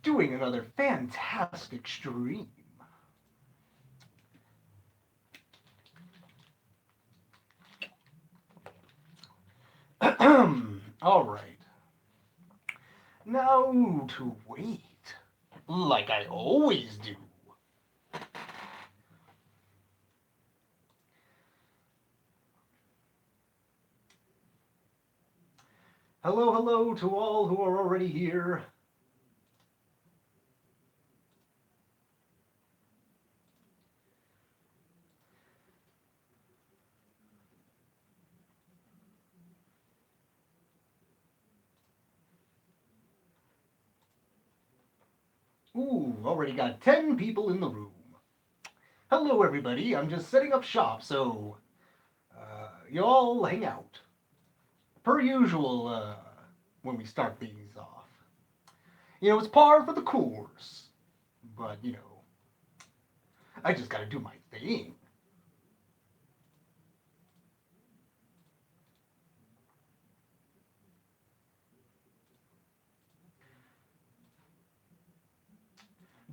doing another fantastic stream. All right. Now to wait, like I always do. Hello, hello to all who are already here. Ooh, already got 10 people in the room. Hello, everybody. I'm just setting up shop, so you all hang out. Per usual, when we start things off. It's par for the course. But, I just gotta do my thing.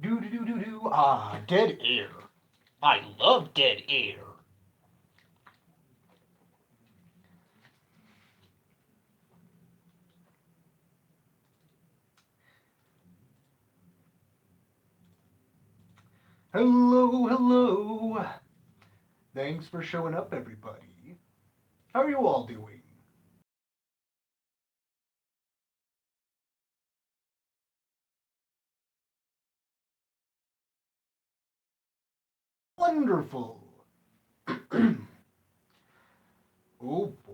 Do do do do do. Ah, dead air. I love dead air. Hello, hello. Thanks for showing up, everybody. How are you all doing? Wonderful. Oh boy.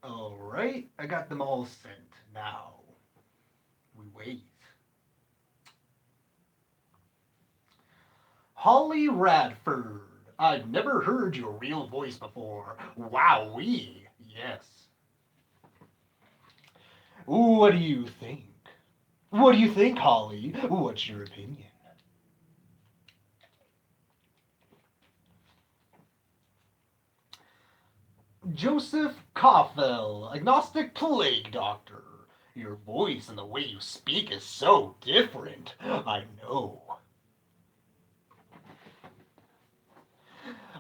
All right, I got them all sent. Now we wait. Holly Radford. I've never heard your real voice before. Wowee. Yes. What do you think? What do you think, Holly? What's your opinion? Joseph Coffell, agnostic plague doctor. Your voice and the way you speak is so different. I know.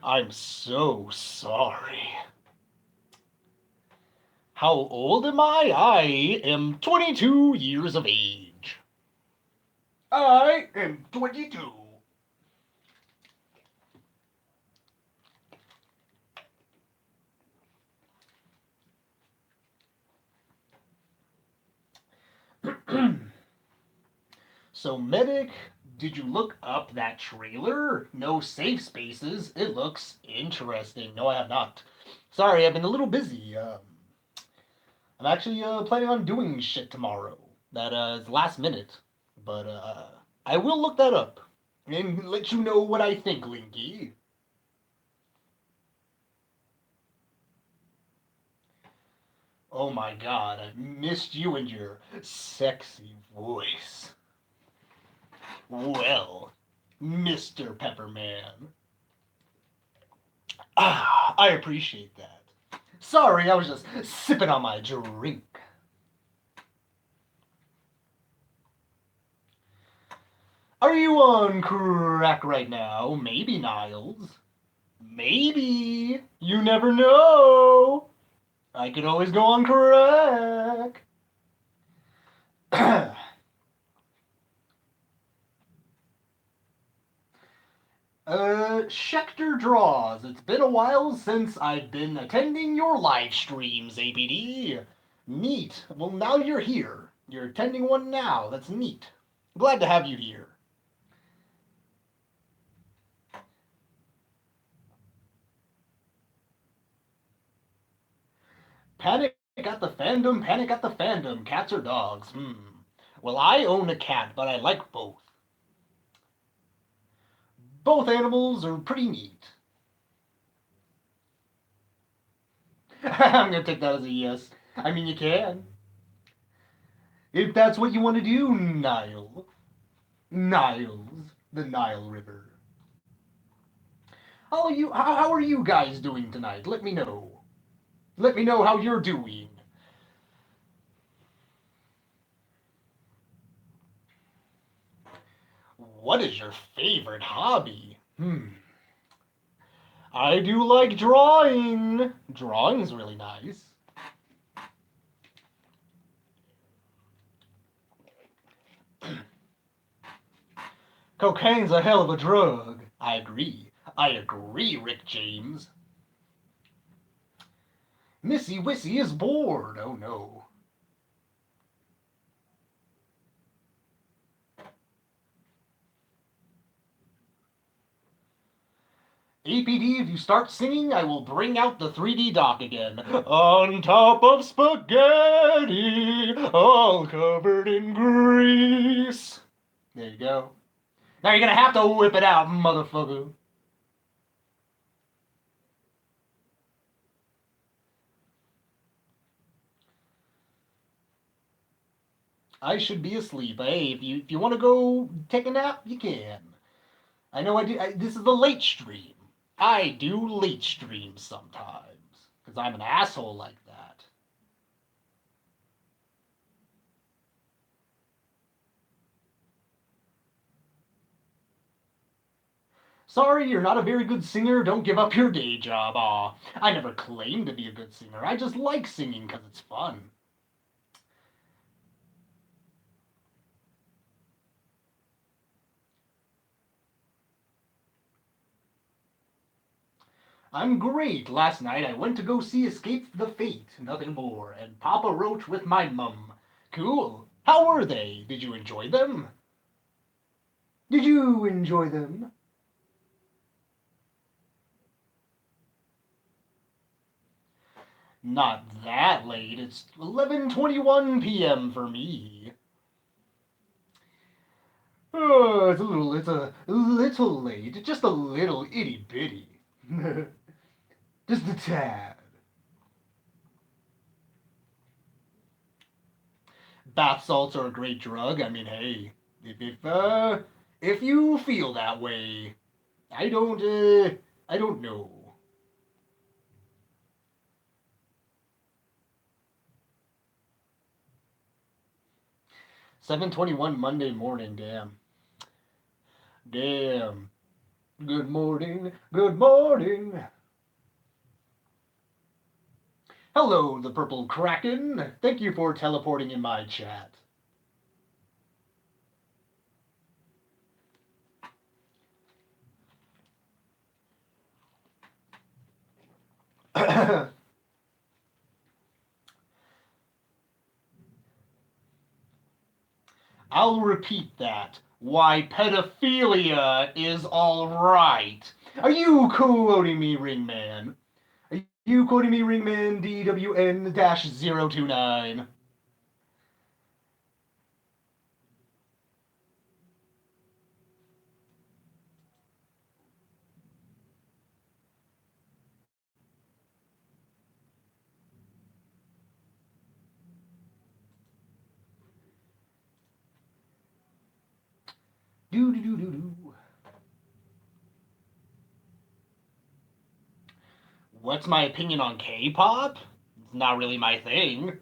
I'm so sorry. How old am I? I am 22 years of age. I am 22. So, Medic, did you look up that trailer? No safe spaces. It looks interesting. No, I have not. Sorry, I've been a little busy. I'm actually planning on doing shit tomorrow. That is last minute. But I will look that up and let you know what I think, Linky. Oh my god, I've missed you and your sexy voice. Well, Mr. Pepperman. Ah, I appreciate that. Sorry, I was just sipping on my drink. Are you on crack right now? Maybe, Niles. Maybe. You never know. I could always go on crack. Schecter draws. It's been a while since I've been attending your live streams, APD. Neat. Well, now you're here. You're attending one now. That's neat. Glad to have you here. Panic at the fandom, panic at the fandom. Cats or dogs? Well, I own a cat, but I like both. Both animals are pretty neat. I'm gonna take that as a yes. I mean, you can. If that's what you want to do, Nile. Niles. The Nile River. How are you guys doing tonight? Let me know. Let me know how you're doing. What is your favorite hobby? I do like drawing. Drawing's really nice. Cocaine's a hell of a drug. I agree. I agree, Rick James. Missy Wissy is bored. Oh no. APD, if you start singing, I will bring out the 3D dock again. On top of spaghetti, all covered in grease. There you go. Now you're gonna have to whip it out, motherfucker. I should be asleep. Hey, if you want to go take a nap, you can. I know I do. This is the late stream. I do late streams sometimes because I'm an asshole like that. Sorry, you're not a very good singer. Don't give up your day job. Aw, I never claimed to be a good singer. I just like singing because it's fun. I'm great. Last night I went to go see Escape the Fate, nothing more, and Papa Roach with my mum. Cool. How were they? Did you enjoy them? Did you enjoy them? Not that late. It's 11:21 p.m. for me. Oh, it's a little late. Just a little itty bitty. Just a tad. Bath salts are a great drug. I mean, hey, if you feel that way, I don't I don't know. 7:21 Monday morning. Damn, damn. Good morning. Good morning. Hello, the purple kraken. Thank you for teleporting in my chat. I'll repeat that. Why pedophilia is all right. Are you quoting me, Ringman? Are you quoting me, Ringman DWN-029? Do do do do do. What's my opinion on K-pop? It's not really my thing.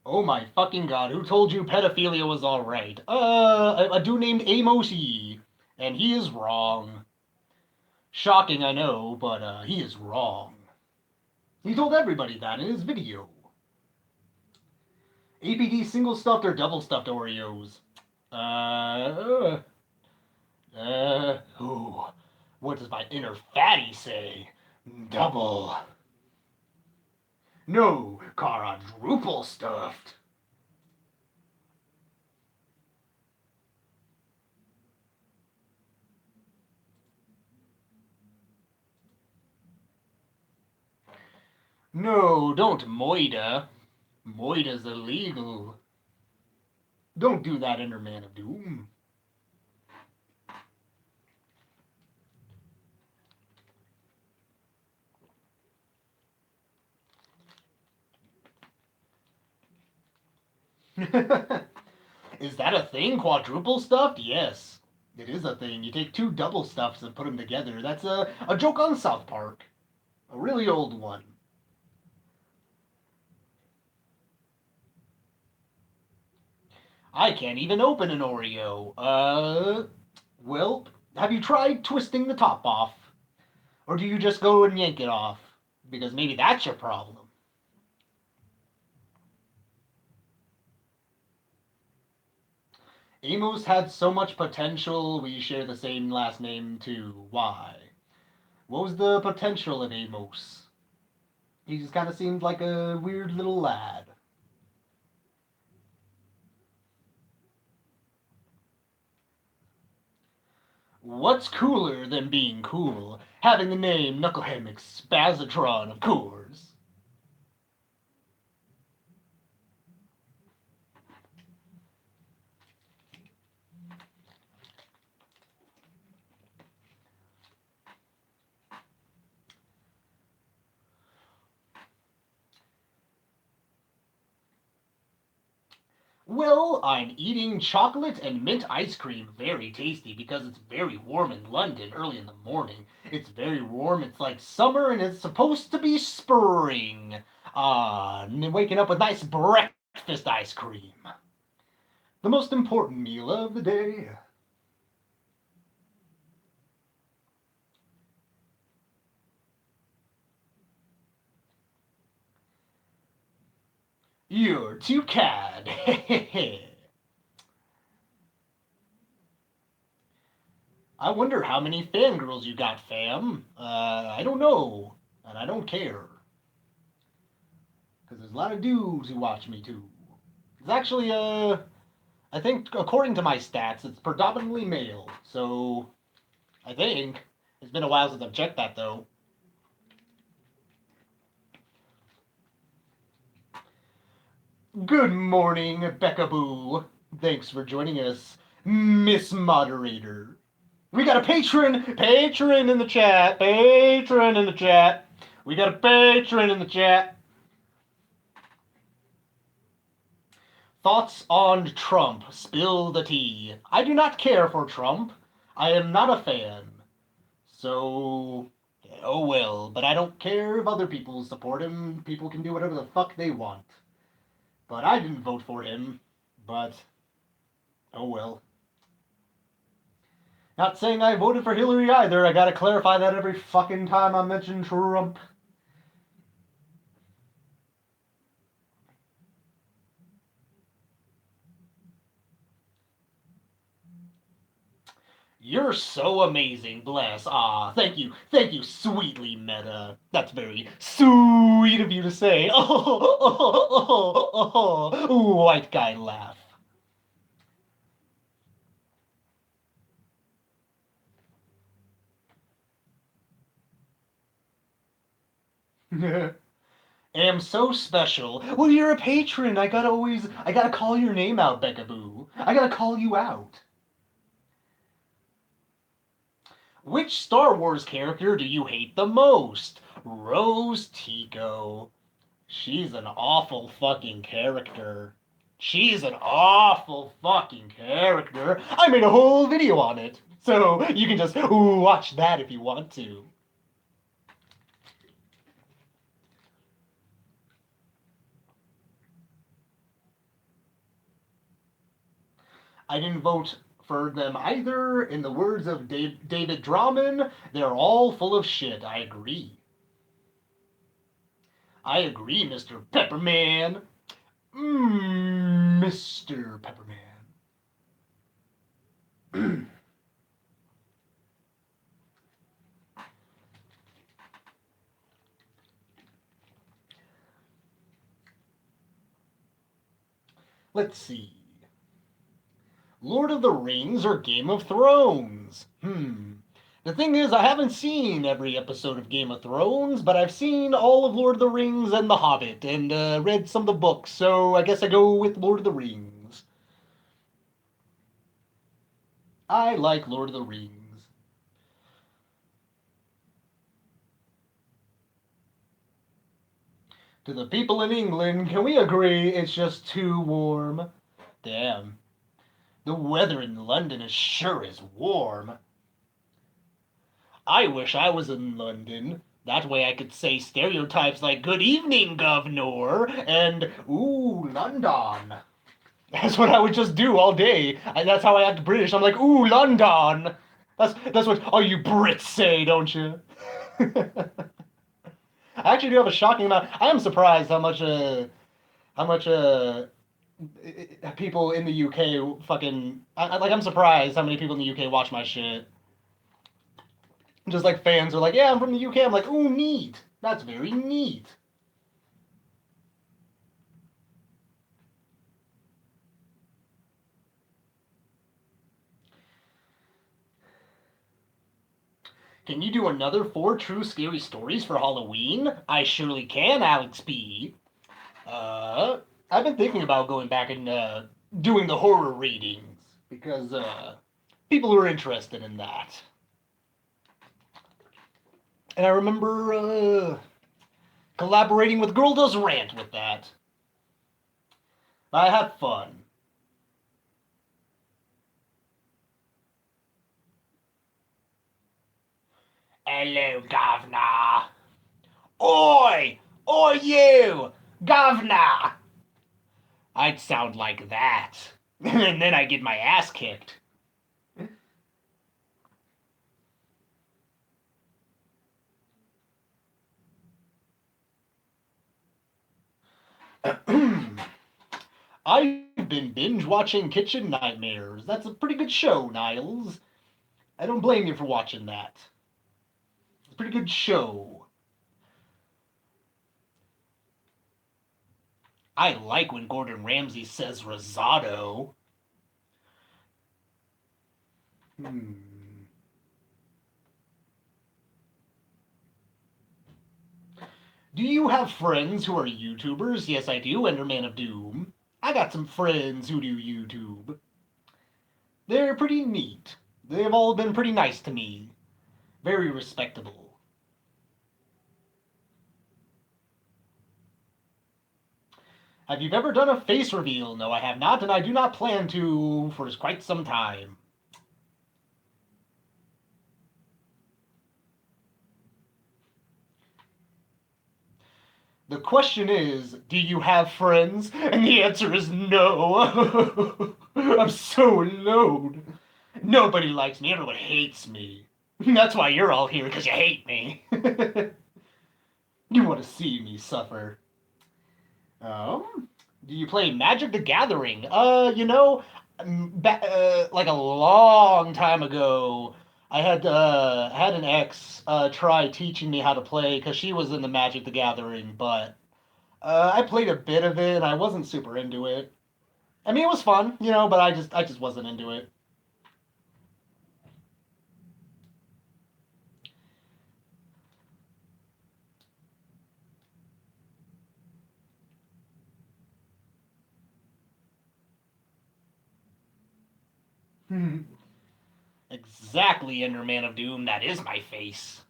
Oh my fucking god, who told you pedophilia was alright? A dude named Amosi. And he is wrong. Shocking, I know, but he is wrong. He told everybody that in his video. APD single stuffed or double stuffed Oreos? Uh, ooh. What does my inner fatty say? Double. No, quadruple stuffed. No, don't moida. Moida's illegal. Don't do that, Ender Man of Doom. Is that a thing? Quadruple stuffed? Yes. It is a thing. You take two double stuffs and put them together. That's a joke on South Park. A really old one. I can't even open an Oreo. Well, have you tried twisting the top off? Or do you just go and yank it off? Because maybe that's your problem. Amos had so much potential, we share the same last name too. Why? What was the potential of Amos? He just kind of seemed like a weird little lad. What's cooler than being cool? Having the name Knucklehead McSpazatron, of course. Well, I'm eating chocolate and mint ice cream. Very tasty because it's very warm in London early in the morning. It's very warm. It's like summer and it's supposed to be spring. And waking up with nice breakfast ice cream. The most important meal of the day. You're too cad. I wonder how many fangirls you got, fam. I don't know. And I don't care. Because there's a lot of dudes who watch me too. It's actually, I think, according to my stats, it's predominantly male. So, I think. It's been a while since I've checked that, though. Good morning, Becca Boo. Thanks for joining us, Miss Moderator. We got a patron in the chat, patron in the chat. We got a patron in the chat. Thoughts on Trump? Spill the tea. I do not care for Trump. I am not a fan. So, oh well. But I don't care if other people support him. People can do whatever the fuck they want. But I didn't vote for him. But, oh well. Not saying I voted for Hillary either. I gotta clarify that every fucking time I mention Trump. You're so amazing, bless. Ah, thank you, sweetly, Meta. That's very sweet of you to say. White guy laugh. Am so special. Well, you're a patron. I gotta call your name out, Becca Boo. I gotta call you out. Which Star Wars character do you hate the most? Rose Tico. She's an awful fucking character. She's an awful fucking character. I made a whole video on it. So you can just watch that if you want to. I didn't vote for them either. In the words of David Drummond, they're all full of shit. I agree. I agree, Mr. Pepperman. Mr. Pepperman. Let's see. Lord of the Rings or Game of Thrones? The thing is, I haven't seen every episode of Game of Thrones, but I've seen all of Lord of the Rings and The Hobbit, and read some of the books, so I guess I go with Lord of the Rings. I like Lord of the Rings. To the people in England, can we agree it's just too warm? Damn. The weather in London is sure is warm. I wish I was in London. That way I could say stereotypes like "Good evening, governor" and "Ooh, London." That's what I would just do all day. That's how I act British. I'm like, "Ooh, London." That's what all you Brits say, don't you? I actually do have a shocking amount. I am surprised how much people in the UK fucking like. I'm surprised how many people in the UK watch my shit. Just like fans are like, yeah, I'm from the UK. I'm like, ooh, neat. That's very neat. Can you do another four true scary stories for Halloween? I surely can, Alex B. Uh, I've been thinking about going back and doing the horror readings because people are interested in that. And I remember collaborating with Girl Does Rant with that. I had fun. Hello, Governor. Oi! Oi, you! Governor! I'd sound like that. And then I get my ass kicked. I've been binge watching Kitchen Nightmares. That's a pretty good show, Niles. I don't blame you for watching that. It's a pretty good show. I like when Gordon Ramsay says risotto. Hmm. Do you have friends who are YouTubers? Yes, I do, Enderman of Doom. I got some friends who do YouTube. They're pretty neat. They've all been pretty nice to me. Very respectable. Have you ever done a face reveal? No, I have not, and I do not plan to for quite some time. The question is, do you have friends? And the answer is no. I'm so alone. Nobody likes me. Everyone hates me. That's why you're all here, because you hate me. You want to see me suffer. Do you play Magic the Gathering? Like a long time ago, I had an ex try teaching me how to play because she was in the Magic the Gathering, but I played a bit of it. I wasn't super into it. I mean, it was fun, but I just wasn't into it. Exactly, Enderman of Doom. That is my face.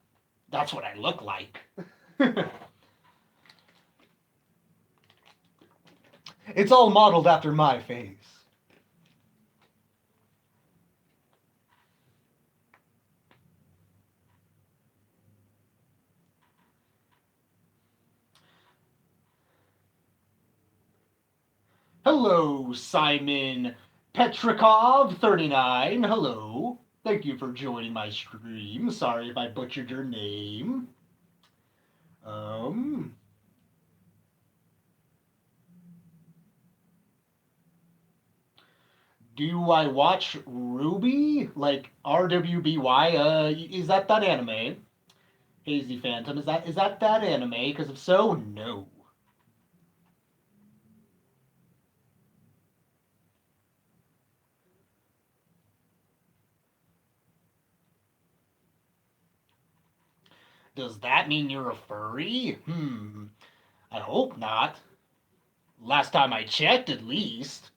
That's what I look like. It's all modeled after my face. Hello, Simon Petrikov 39. Hello. Thank you for joining my stream. Sorry if I butchered your name. Um, do I watch Ruby? Like RWBY? Is that anime? Hazy Phantom, is that anime? Because if so, no. Does that mean you're a furry? I hope not. Last time I checked, at least.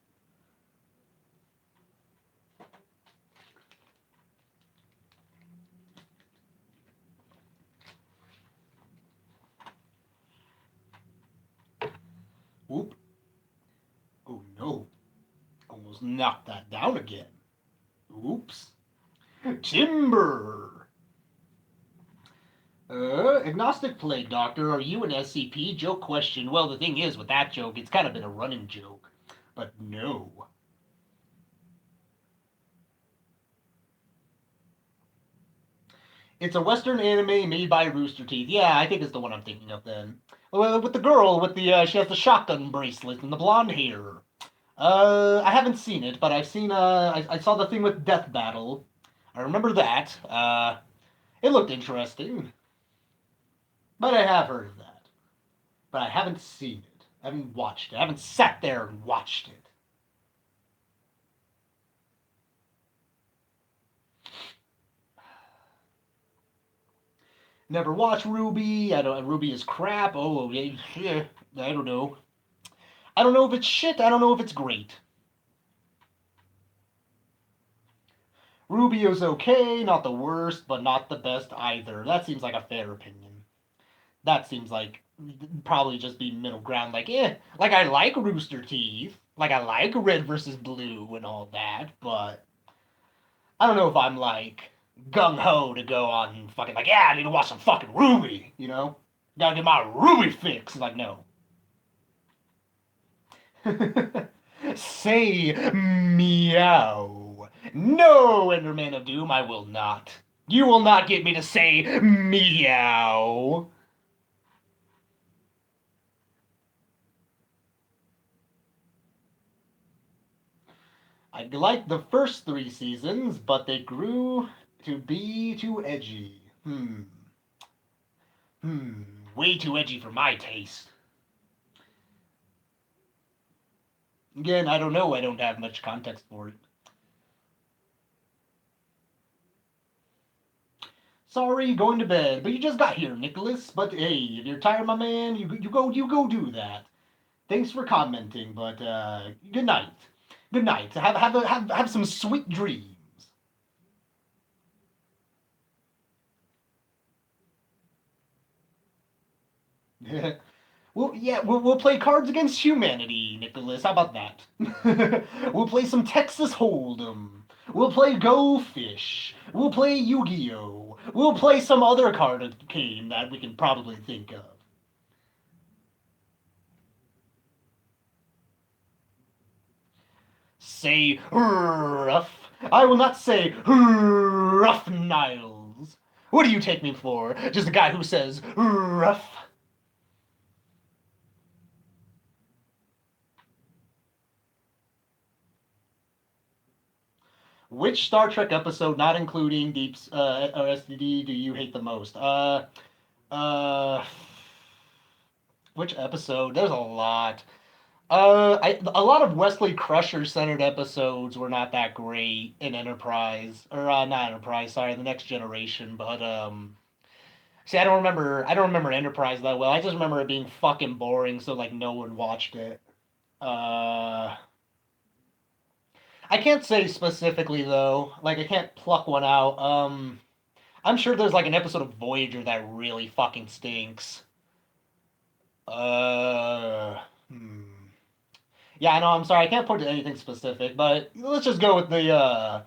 Oop. Oh no. Almost knocked that down again. Oops. Timber! Agnostic Plague Doctor, are you an SCP? Joke question. Well, the thing is, with that joke, it's kind of been a running joke. But no. It's a Western anime made by Rooster Teeth. Yeah, I think it's the one I'm thinking of then. Well, with the girl with the, she has the shotgun bracelet and the blonde hair. I haven't seen it, but I've seen, I saw the thing with Death Battle. I remember that. It looked interesting, but I have heard of that. But I haven't seen it. I haven't watched it. I haven't sat there and watched it. Never watched Ruby. I don't. Ruby is crap. Oh, yeah. I don't know. I don't know if it's shit. I don't know if it's great. Ruby is okay, not the worst, but not the best either. That seems like a fair opinion. That seems like probably just be middle ground. Like, like I like Rooster Teeth, like I like Red versus Blue and all that, but I don't know if I'm like gung ho to go on fucking like, yeah, I need to watch some fucking Ruby, you know? Gotta get my Ruby fix. Like, no. Say meow. No, Enderman of Doom, I will not. You will not get me to say meow. I liked the first three seasons, but they grew to be too edgy. Hmm. Way too edgy for my taste. Again, I don't know. I don't have much context for it. Sorry, going to bed, but you just got here, Nicholas. But hey, if you're tired, my man, you go do that. Thanks for commenting, but good night. Good night. Have some sweet dreams. Well, yeah, we'll play Cards Against Humanity, Nicholas. How about that? We'll play some Texas Hold'em. We'll play Go Fish. We'll play Yu-Gi-Oh. We'll play some other card game that we can probably think of. Say rough. I will not say rough, Niles. What do you take me for? Just a guy who says rough? Which Star Trek episode, not including Deep or SDD, do you hate the most? Uh, which episode? There's a lot. A lot of Wesley Crusher centered episodes were not that great in Enterprise, or not Enterprise. Sorry, the Next Generation. But see, I don't remember. I don't remember Enterprise that well. I just remember it being fucking boring, so like no one watched it. Uh, I can't say specifically though. Like I can't pluck one out. I'm sure there's like an episode of Voyager that really fucking stinks. Uh, hmm. Yeah, I know. I'm sorry. I can't point to anything specific, but let's just go with the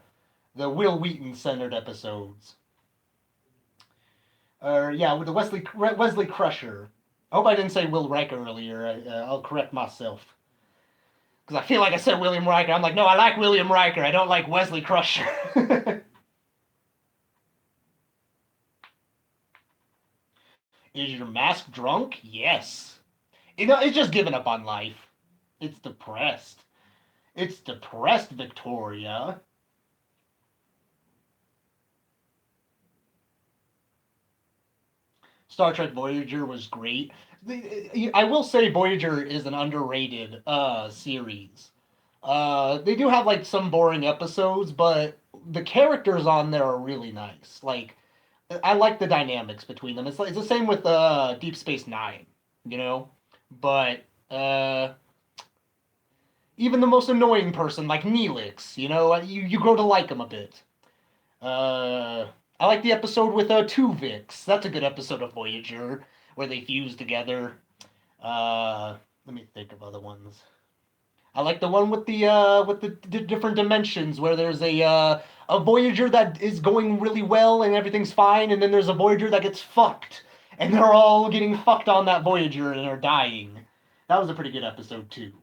Will Wheaton centered episodes. Or yeah, with the Wesley Crusher. I hope I didn't say Will Riker earlier. I'll correct myself because I feel like I said William Riker. I'm like, no, I like William Riker. I don't like Wesley Crusher. Is your mask drunk? Yes. You know, it's just giving up on life. It's depressed. It's depressed, Victoria. Star Trek Voyager was great. I will say Voyager is an underrated series. They do have like some boring episodes, but the characters on there are really nice. Like I like the dynamics between them. It's the same with Deep Space Nine, you know. But even the most annoying person like Neelix, you grow to like him a bit. Uh, I like the episode with Tuvix. That's a good episode of Voyager where they fuse together. Let me think of other ones. I like the one with the different dimensions where there's a Voyager that is going really well and everything's fine, and then there's a Voyager that gets fucked, and they're all getting fucked on that Voyager and are dying. That was a pretty good episode too.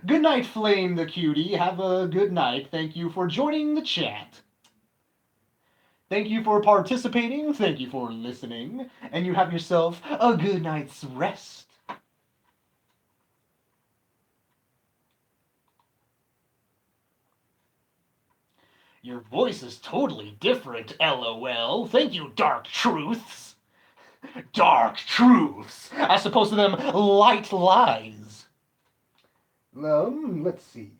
Good night, Flame the Cutie. Have a good night. Thank you for joining the chat. Thank you for participating. Thank you for listening. And you have yourself a good night's rest. Your voice is totally different, LOL. Thank you, Dark Truths. Dark Truths, as opposed to them light lies. Let's see.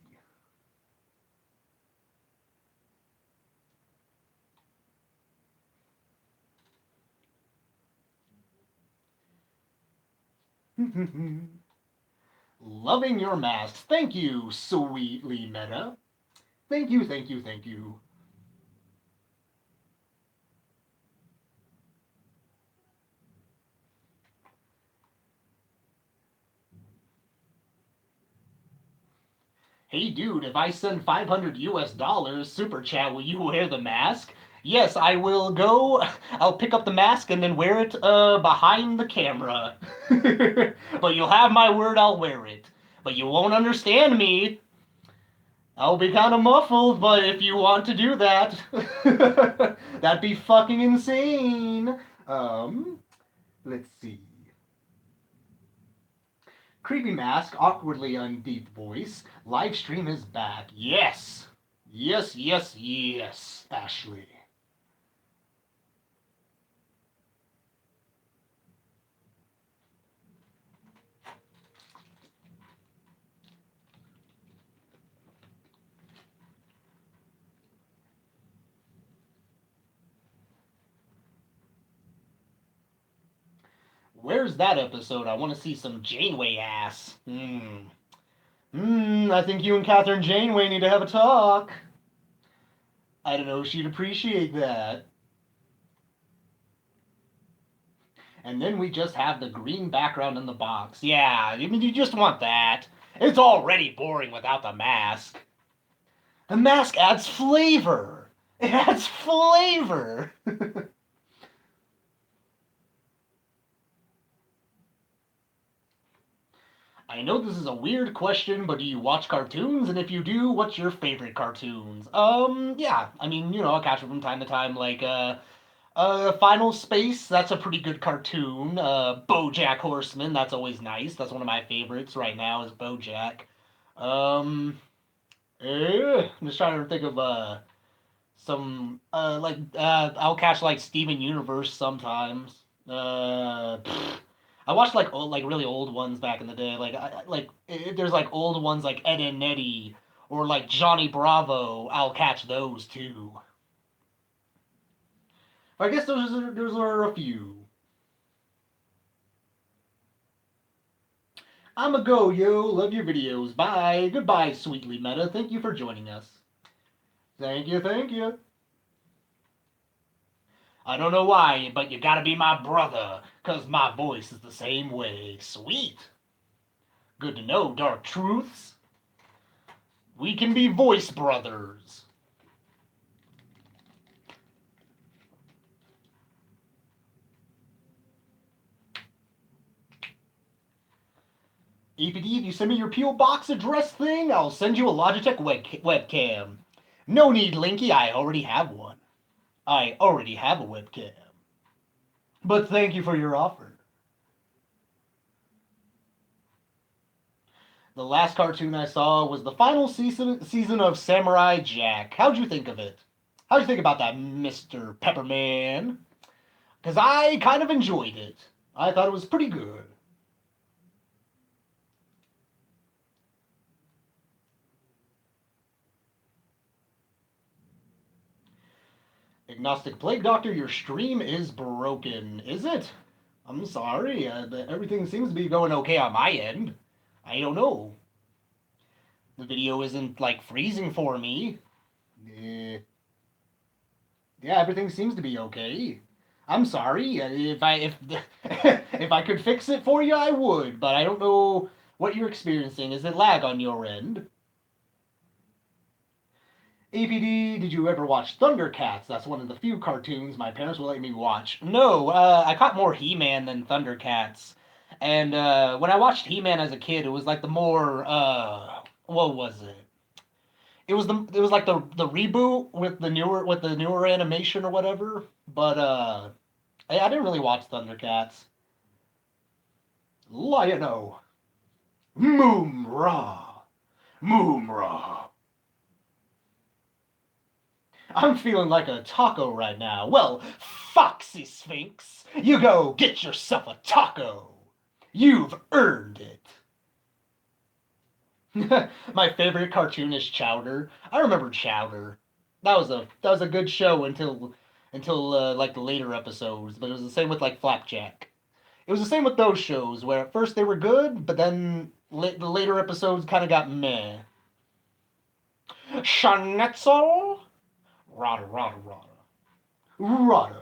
Loving your masks. Thank you, sweetly meta. Thank you, thank you, thank you. Hey dude, if I send 500 US dollars super chat, will you wear the mask? Yes, I will go. I'll pick up the mask and then wear it behind the camera. But you'll have my word, I'll wear it. But you won't understand me. I'll be kind of muffled, but if you want to do that, that'd be fucking insane. Let's see. Creepy mask, awkwardly undeep voice. Live stream is back. Yes. Yes, yes, yes, Ashley. Where's that episode? I want to see some Janeway ass. I think you and Catherine Janeway need to have a talk. I don't know if she'd appreciate that. And then we just have the green background in the box. Yeah, I mean, you just want that. It's already boring without the mask. The mask adds flavor. It adds flavor. I know this is a weird question, but do you watch cartoons? And if you do, what's your favorite cartoons? Yeah. I mean, I catch it from time to time, like, Final Space, that's a pretty good cartoon. BoJack Horseman, that's always nice. That's one of my favorites right now is BoJack. Um, I'm just trying to think of some I'll catch like Steven Universe sometimes. I watched like really old ones back in the day. There's like old ones like Ed and Eddie or like Johnny Bravo. I'll catch those too. I guess those are a few. I'm a go, yo. Love your videos. Bye. Goodbye, sweetly meta. Thank you for joining us. Thank you, thank you. I don't know why, but you gotta be my brother, 'cause my voice is the same way. Sweet. Good to know, Dark Truths. We can be voice brothers. APD, if you send me your P.O. Box address thing, I'll send you a Logitech webcam. No need, Linky, I already have one. I already have a webcam. But thank you for your offer. The last cartoon I saw was the final season of Samurai Jack. How'd you think of it? How'd you think about that, Mr. Pepperman? Because I kind of enjoyed it. I thought it was pretty good. Agnostic Plague Doctor, your stream is broken. Is it? I'm sorry, but everything seems to be going okay on my end. I don't know. The video isn't like freezing for me. Eh, yeah, everything seems to be okay. I'm sorry. If if I could fix it for you, I would. But I don't know what you're experiencing. Is it lag on your end? APD, did you ever watch Thundercats? That's one of the few cartoons my parents will let me watch. No, I caught more He-Man than Thundercats. And when I watched He-Man as a kid, it was like the more what was it? It was like the reboot with the newer animation or whatever. But I didn't really watch Thundercats. Lion-O. Moom-Ra. Moom-Ra. I'm feeling like a taco right now. Well, Foxy Sphinx, you go get yourself a taco. You've earned it. My favorite cartoon is Chowder. I remember Chowder. That was a good show until like the later episodes, but it was the same with like Flapjack. It was the same with those shows where at first they were good, but then the later episodes kind of got meh. Schnitzel? Rada, rada, rada. Rada.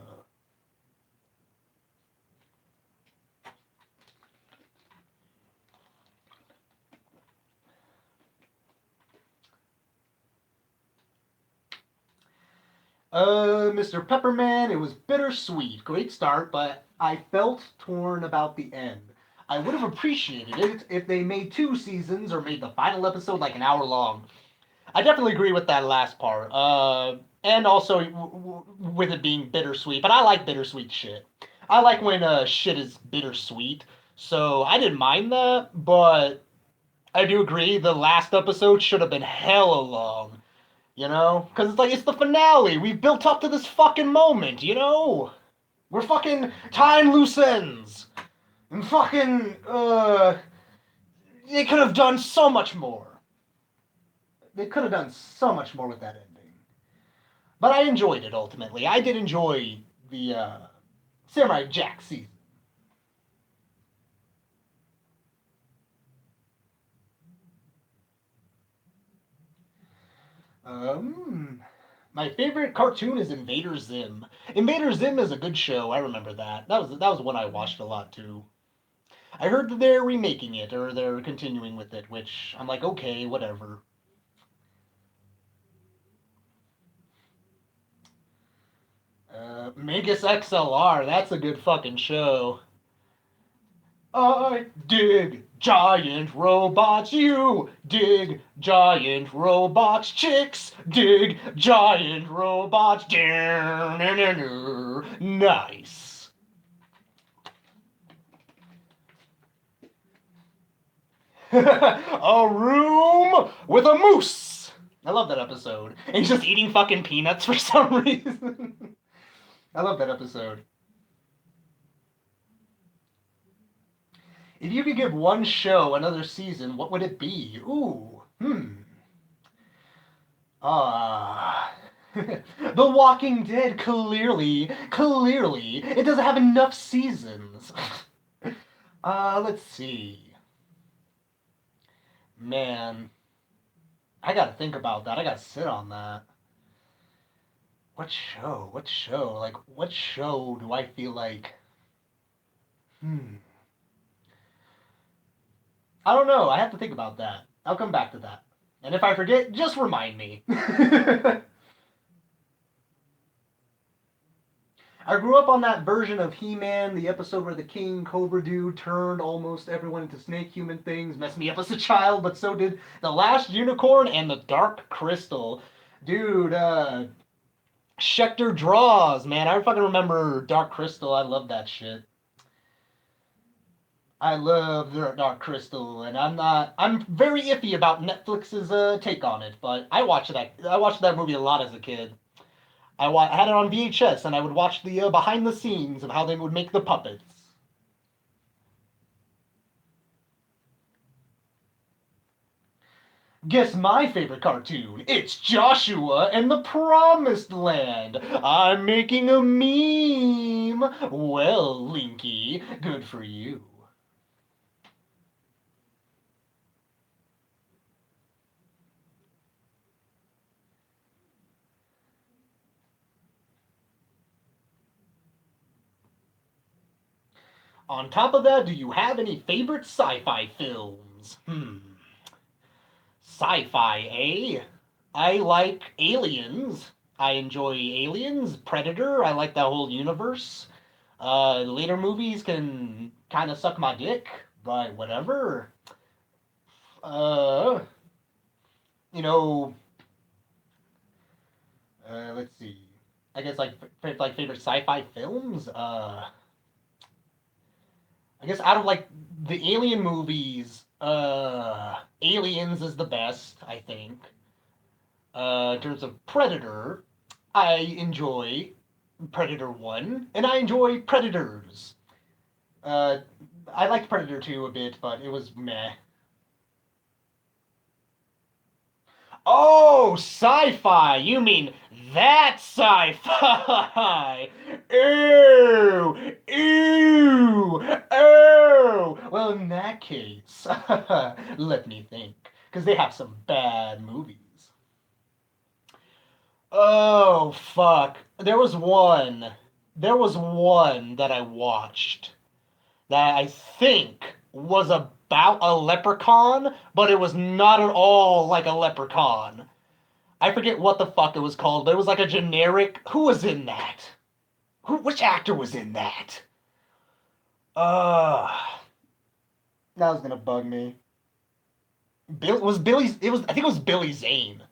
Mr. Pepperman, it was bittersweet. Great start, but I felt torn about the end. I would have appreciated it if they made two seasons or made the final episode like an hour long. I definitely agree with that last part. And also with it being bittersweet, but I like bittersweet shit. I like when shit is bittersweet. So I didn't mind that, but I do agree the last episode should have been hella long. You know? Because it's like, it's the finale. We've built up to this fucking moment, you know? We're fucking tying loose ends. And fucking, they could have done so much more. They could have done so much more with that ending. But I enjoyed it ultimately. I did enjoy the Samurai Jack season. My favorite cartoon is Invader Zim. Invader Zim is a good show. I remember that. That was one I watched a lot too. I heard that they're remaking it or they're continuing with it, which I'm like, okay, whatever. Megas XLR, that's a good fucking show. I dig giant robots, you dig giant robots, chicks dig giant robots. Nice. A room with a moose. I love that episode. And he's just eating fucking peanuts for some reason. I love that episode. If you could give one show another season, what would it be? Ooh, Ah. The Walking Dead, clearly, it doesn't have enough seasons. Let's see. Man, I gotta think about that. I gotta sit on that. What show? What show? Like, what show do I feel like? Hmm. I don't know. I have to think about that. I'll come back to that. And if I forget, just remind me. I grew up on that version of He-Man, the episode where the King Cobra dude turned almost everyone into snake human things, messed me up as a child, but so did The Last Unicorn and The Dark Crystal. Dude, Schecter Draws, man. I fucking remember Dark Crystal. I love that shit. I love the Dark Crystal, and I'm very iffy about Netflix's take on it, but I watched that movie a lot as a kid. I had it on VHS, and I would watch the behind the scenes of how they would make the puppets. Guess my favorite cartoon. It's Joshua and the Promised Land. I'm making a meme. Well, Linky, good for you. On top of that, do you have any favorite sci-fi films? Sci-fi, eh? I like Aliens. I enjoy Aliens, Predator. I like that whole universe. Later movies can kind of suck my dick, but whatever. Uh, you know, let's see. I guess like favorite sci-fi films. I guess out of like the Alien movies, Aliens is the best. I think. In terms of Predator, I enjoy Predator One, and I enjoy Predators. Uh, I liked Predator Two a bit, but it was meh. Oh, sci-fi! You mean that sci-fi? Ew! Ew! Ew! Well, in that case, let me think, because they have some bad movies. Oh, fuck. There was one that I watched that I think was about a leprechaun, but it was not at all like a leprechaun. I forget what the fuck it was called, but it was like a generic. Who was in that? Which actor was in that? Uh, that was gonna bug me. Bill was Billy's. It was. I think it was Billy Zane.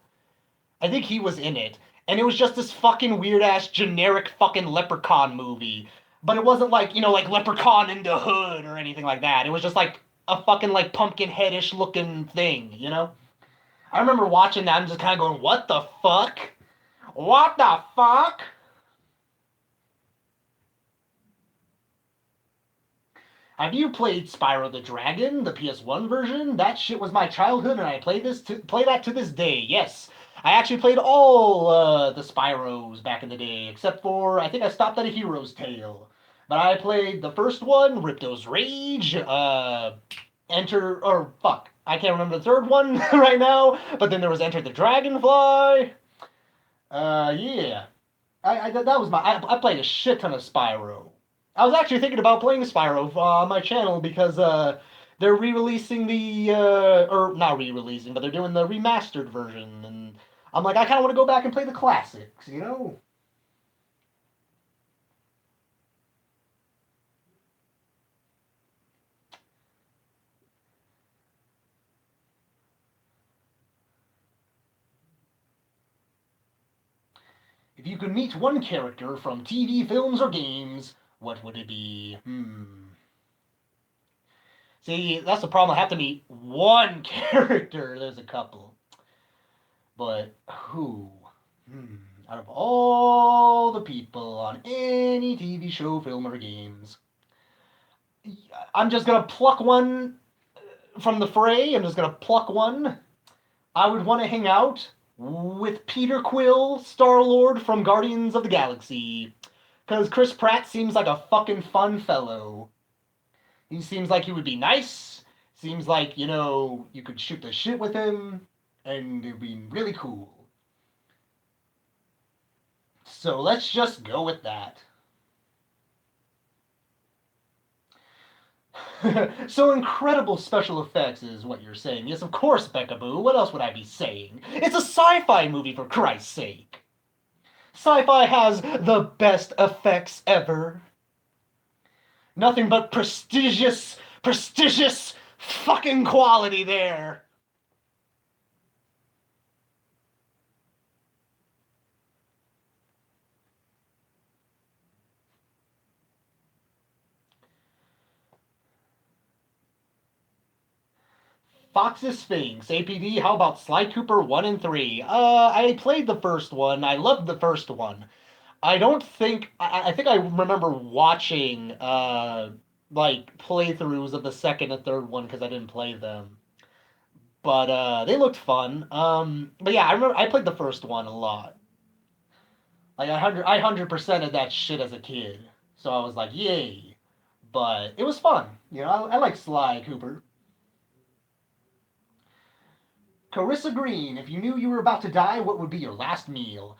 I think he was in it, and it was just this fucking weird ass generic fucking leprechaun movie. But it wasn't like like Leprechaun in the Hood or anything like that. It was just like a fucking like pumpkin headish looking thing. I remember watching that and just kind of going, "What the fuck? What the fuck?" Have you played Spyro the Dragon, the PS1 version? That shit was my childhood, and I play that to this day. Yes, I actually played all the Spyros back in the day, except for I think I stopped at a Hero's Tale. But I played the first one, Ripto's Rage, Enter or fuck, I can't remember the third one right now. But then there was Enter the Dragonfly. Yeah, that was I played a shit ton of Spyro. I was actually thinking about playing Spyro on my channel because they're re-releasing or not re-releasing, but they're doing the remastered version, and I'm like, I kind of want to go back and play the classics. If you could meet one character from TV, films, or games, what would it be? See, that's the problem. I have to meet one character. There's a couple, but who? Hmm. Out of all the people on any TV show, film, or games, I'm just gonna pluck one from the fray. I'm just gonna pluck one. I would want to hang out with Peter Quill, Star Lord from Guardians of the Galaxy, because Chris Pratt seems like a fucking fun fellow. He seems like he would be nice. Seems like you could shoot the shit with him, and it'd be really cool. So let's just go with that. So incredible special effects is what you're saying. Yes, of course, Beckaboo. What else would I be saying? It's a sci-fi movie, for Christ's sake. Sci-fi has the best effects ever. Nothing but prestigious fucking quality there. Fox's Sphinx, APD, how about Sly Cooper 1 and 3? I played the first one. I loved the first one. I don't think I think I remember watching like playthroughs of the second and third one because I didn't play them. But they looked fun. But yeah, I remember I played the first one a lot. Like I 100%ed that shit as a kid. So I was like, yay. But it was fun. I like Sly Cooper. Carissa Green, if you knew you were about to die, what would be your last meal?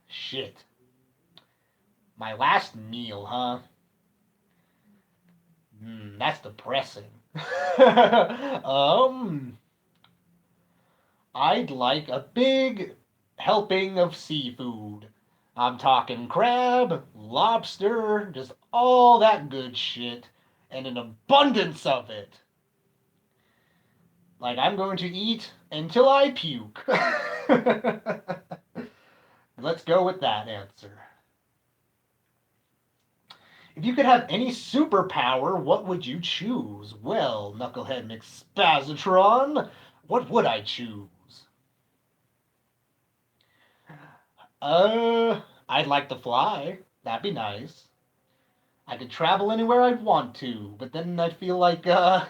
Shit. My last meal, huh? That's depressing. um, I'd like a big helping of seafood. I'm talking crab, lobster, just all that good shit, and an abundance of it. Like I'm going to eat until I puke. Let's go with that answer. If you could have any superpower, what would you choose? Well, Knucklehead McSpazatron, what would I choose? I'd like to fly. That'd be nice. I could travel anywhere I'd want to, but then I'd feel like I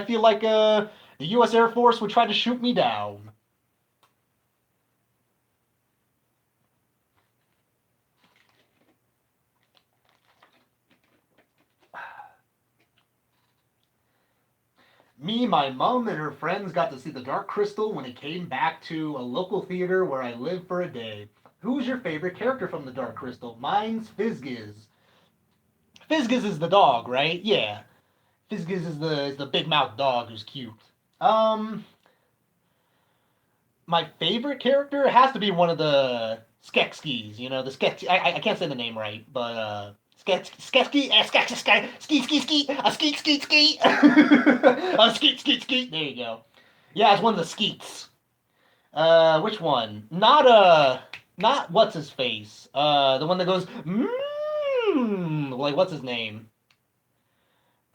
feel like the U.S. Air Force would try to shoot me down. Me, my mom, and her friends got to see The Dark Crystal when it came back to a local theater where I lived for a day. Who's your favorite character from The Dark Crystal? Mine's Fizgiz. Fizgiz is the dog, right? Yeah. Fizgiz is the big mouth dog who's cute. Um, my favorite character has to be one of the Skekskis. The Skek. I can't say the name right, but Skekski, ski ski ski, a skeet skeet skeet, a skeet skeet skeet. There you go. Yeah, it's one of the skeets. Which one? Not what's his face. The one that goes like what's his name?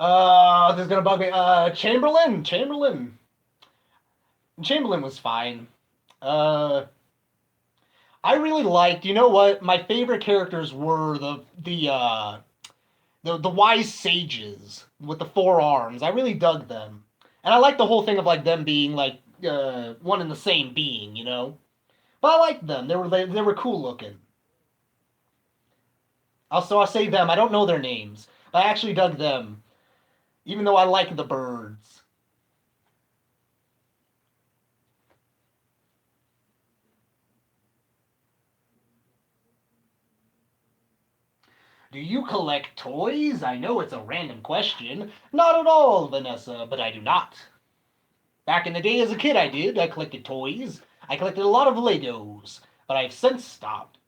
This is gonna bug me. Chamberlain. Chamberlain was fine. Uh, I really liked. You know what? My favorite characters were the wise sages with the four arms. I really dug them, and I liked the whole thing of like them being like one and the same being. But I liked them. They were cool looking. Also, I'll say them. I don't know their names, but I actually dug them, even though I like the birds. Do you collect toys? I know it's a random question. Not at all, Vanessa, but I do not. Back in the day as a kid, I did. I collected toys. I collected a lot of Legos, but I've since stopped.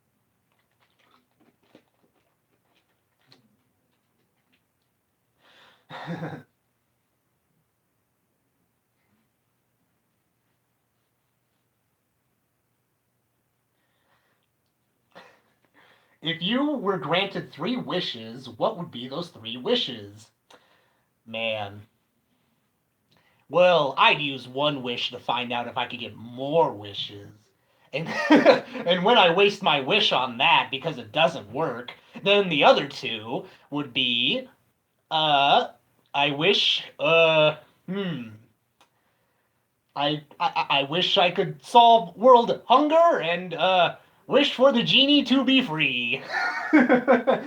If you were granted three wishes, what would be those three wishes? Man. Well, I'd use one wish to find out if I could get more wishes. And and when I waste my wish on that because it doesn't work, then the other two would be uh I wish hmm I wish I could solve world hunger and wish for the genie to be free. There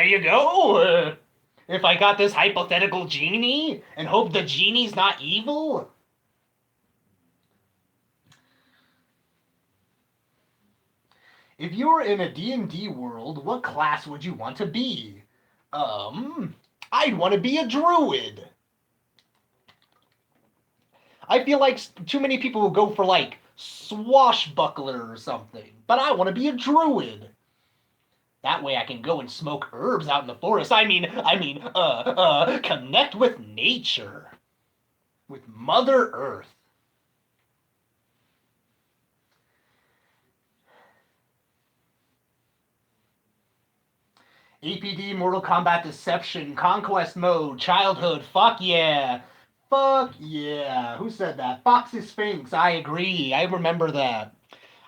you go. If I got this hypothetical genie and hope the genie's not evil. If you were in a D&D world, what class would you want to be? Um, I'd want to be a druid. I feel like too many people will go for like swashbuckler or something, but I want to be a druid. That way I can go and smoke herbs out in the forest. Connect with nature, with Mother Earth. APD, Mortal Kombat Deception, Conquest Mode, Childhood, fuck yeah. Fuck yeah. Who said that? Foxy Sphinx, I agree. I remember that.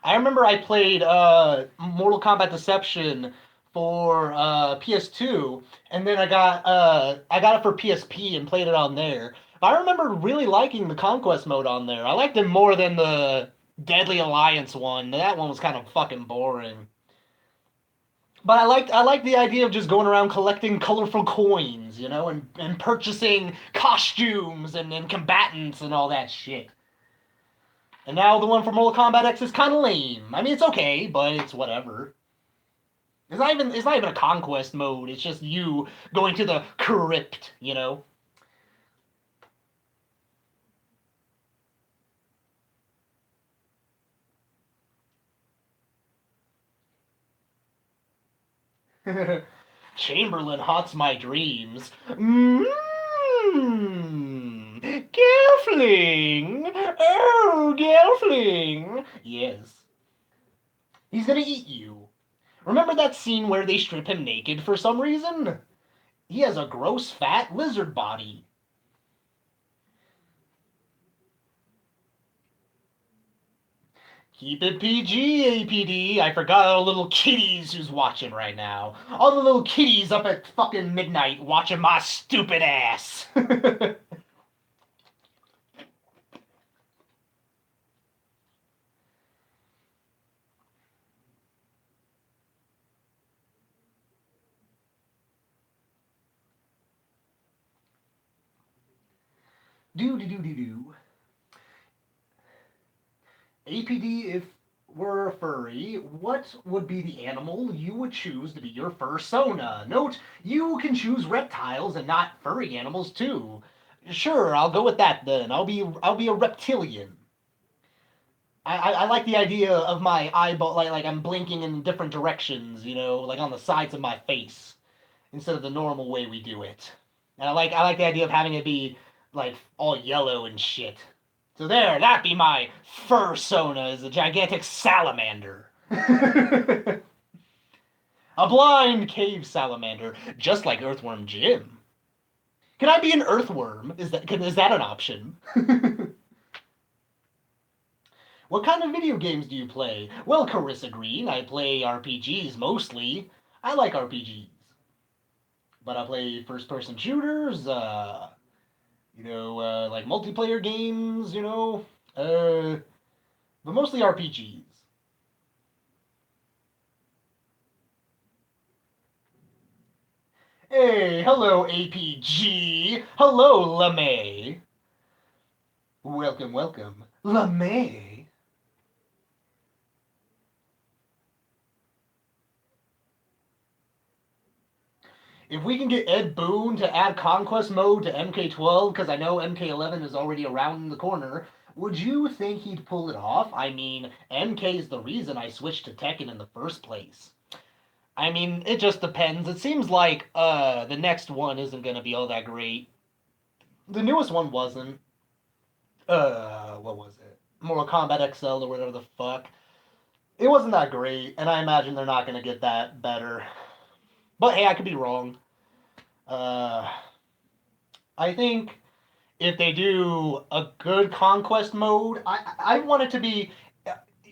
I remember I played Mortal Kombat Deception for PS2, and then I got it for PSP and played it on there. I remember really liking the Conquest mode on there. I liked it more than the Deadly Alliance one. That one was kind of fucking boring. But I liked the idea of just going around collecting colorful coins, and purchasing costumes and combatants and all that shit. And now the one for Mortal Kombat X is kind of lame. I mean, it's okay, but it's whatever. It's not even a conquest mode. It's just you going to the crypt. Chamberlain haunts my dreams. Mmm. Gelfling. Oh, Gelfling. Yes. He's gonna eat you. Remember that scene where they strip him naked for some reason? He has a gross fat lizard body. Keep it PG, APD. I forgot all the little kitties who's watching right now. All the little kitties up at fucking midnight watching my stupid ass. Do do do do do. APD, if were a furry, what would be the animal you would choose to be your fursona? Note, you can choose reptiles and not furry animals too. Sure, I'll go with that then. I'll be a reptilian. I like the idea of my eyeball like I'm blinking in different directions, like on the sides of my face instead of the normal way we do it. And I like the idea of having it be like all yellow and shit. So there, that be my fursona is a gigantic salamander. A blind cave salamander, just like Earthworm Jim. Can I be an earthworm? Is that an option? What kind of video games do you play? Well, Carissa Green, I play RPGs mostly. I like RPGs, but I play first-person shooters. Like multiplayer games. But mostly RPGs. Hey, hello APG. Hello LeMay. Welcome, welcome, LeMay. If we can get Ed Boon to add Conquest Mode to MK12, because I know MK11 is already around the corner, would you think he'd pull it off? I mean, MK is the reason I switched to Tekken in the first place. I mean, it just depends. It seems like the next one isn't gonna be all that great. The newest one wasn't. What was it? Mortal Kombat XL or whatever the fuck. It wasn't that great, and I imagine they're not gonna get that better. But hey, I could be wrong. Uh, I think if they do a good conquest mode, I want it to be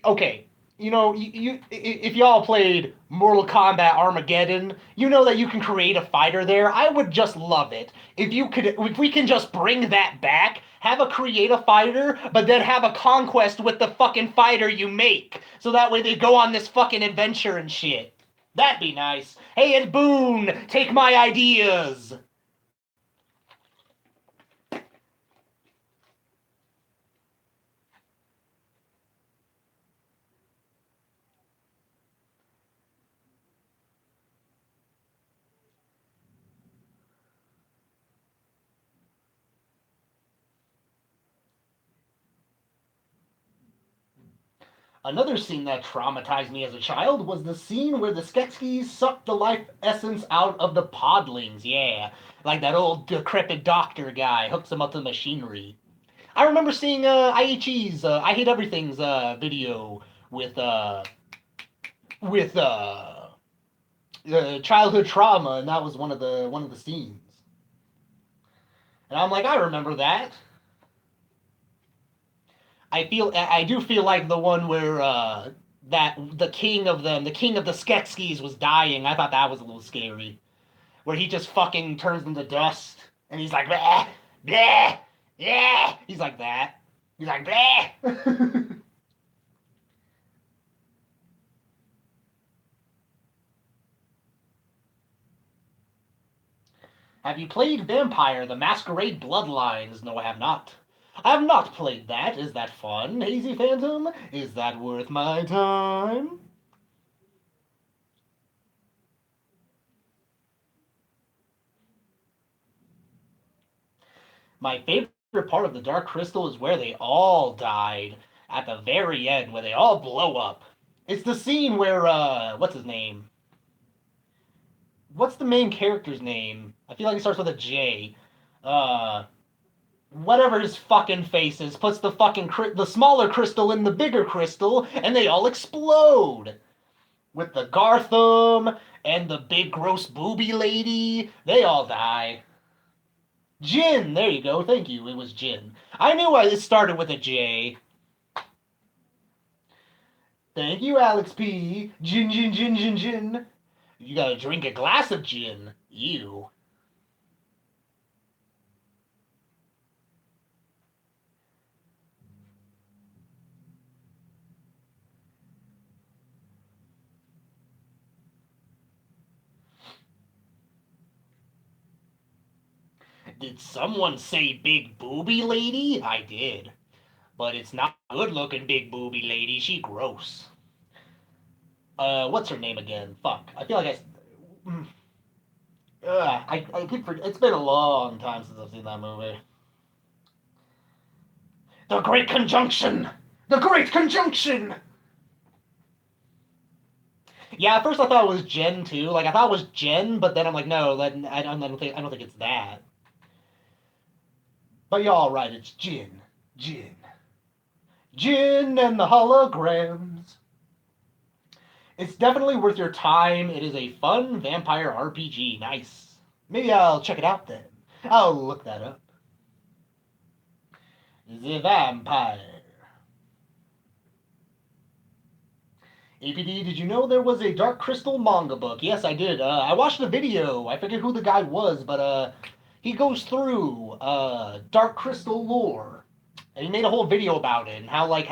okay. If y'all played Mortal Kombat Armageddon, you know that you can create a fighter there. I would just love it if we can just bring that back. Have a create a fighter, but then have a conquest with the fucking fighter you make, so that way they go on this fucking adventure and shit. That'd be nice. Hey, Ed Boon, take my ideas. Another scene that traumatized me as a child was the scene where the Skeksis sucked the life essence out of the podlings. Yeah, like that old decrepit doctor guy hooks them up to the machinery. I remember seeing IHE's I Hate Everything's video with uh, with childhood trauma, and that was one of the scenes. And I'm like, I remember that. I do feel like the one where that the king of the Skeksis was dying. I thought that was a little scary, where he just fucking turns into dust, and he's like, bleh, bleh. Yeah, he's like that. He's like, bleh. Have you played Vampire the Masquerade Bloodlines? No, I have not. I have not played that. Is that fun, Hazy Phantom? Is that worth my time? My favorite part of the Dark Crystal is where they all died at the very end, where they all blow up. It's the scene where what's his name? What's the main character's name? I feel like it starts with a J. Uh, Whatever his fucking face is, puts the fucking the smaller crystal in the bigger crystal, and they all explode. With the Gartham and the big gross booby lady, they all die. Jin, there you go. Thank you. It was Jin. I knew it started with a J. Thank you, Alex P. Gin, gin, gin, gin, gin. You gotta drink a glass of gin. You. Did someone say big booby lady? I did. But it's not good looking big booby lady. She gross. What's her name again? Fuck. I feel like I keep it's been a long time since I've seen that movie. The Great Conjunction! The Great Conjunction! Yeah, at first I thought it was Jen too. Like I thought it was Jen, but then I'm like, no, I don't think it's that. But y'all right, it's Jin. Jin. Jin and the holograms. It's definitely worth your time. It is a fun vampire RPG. Nice. Maybe I'll check it out then. I'll look that up. The Vampire. APD, did you know there was a Dark Crystal manga book? Yes, I did. I watched the video. I forget who the guy was, but he goes through Dark Crystal lore, and he made a whole video about it and how like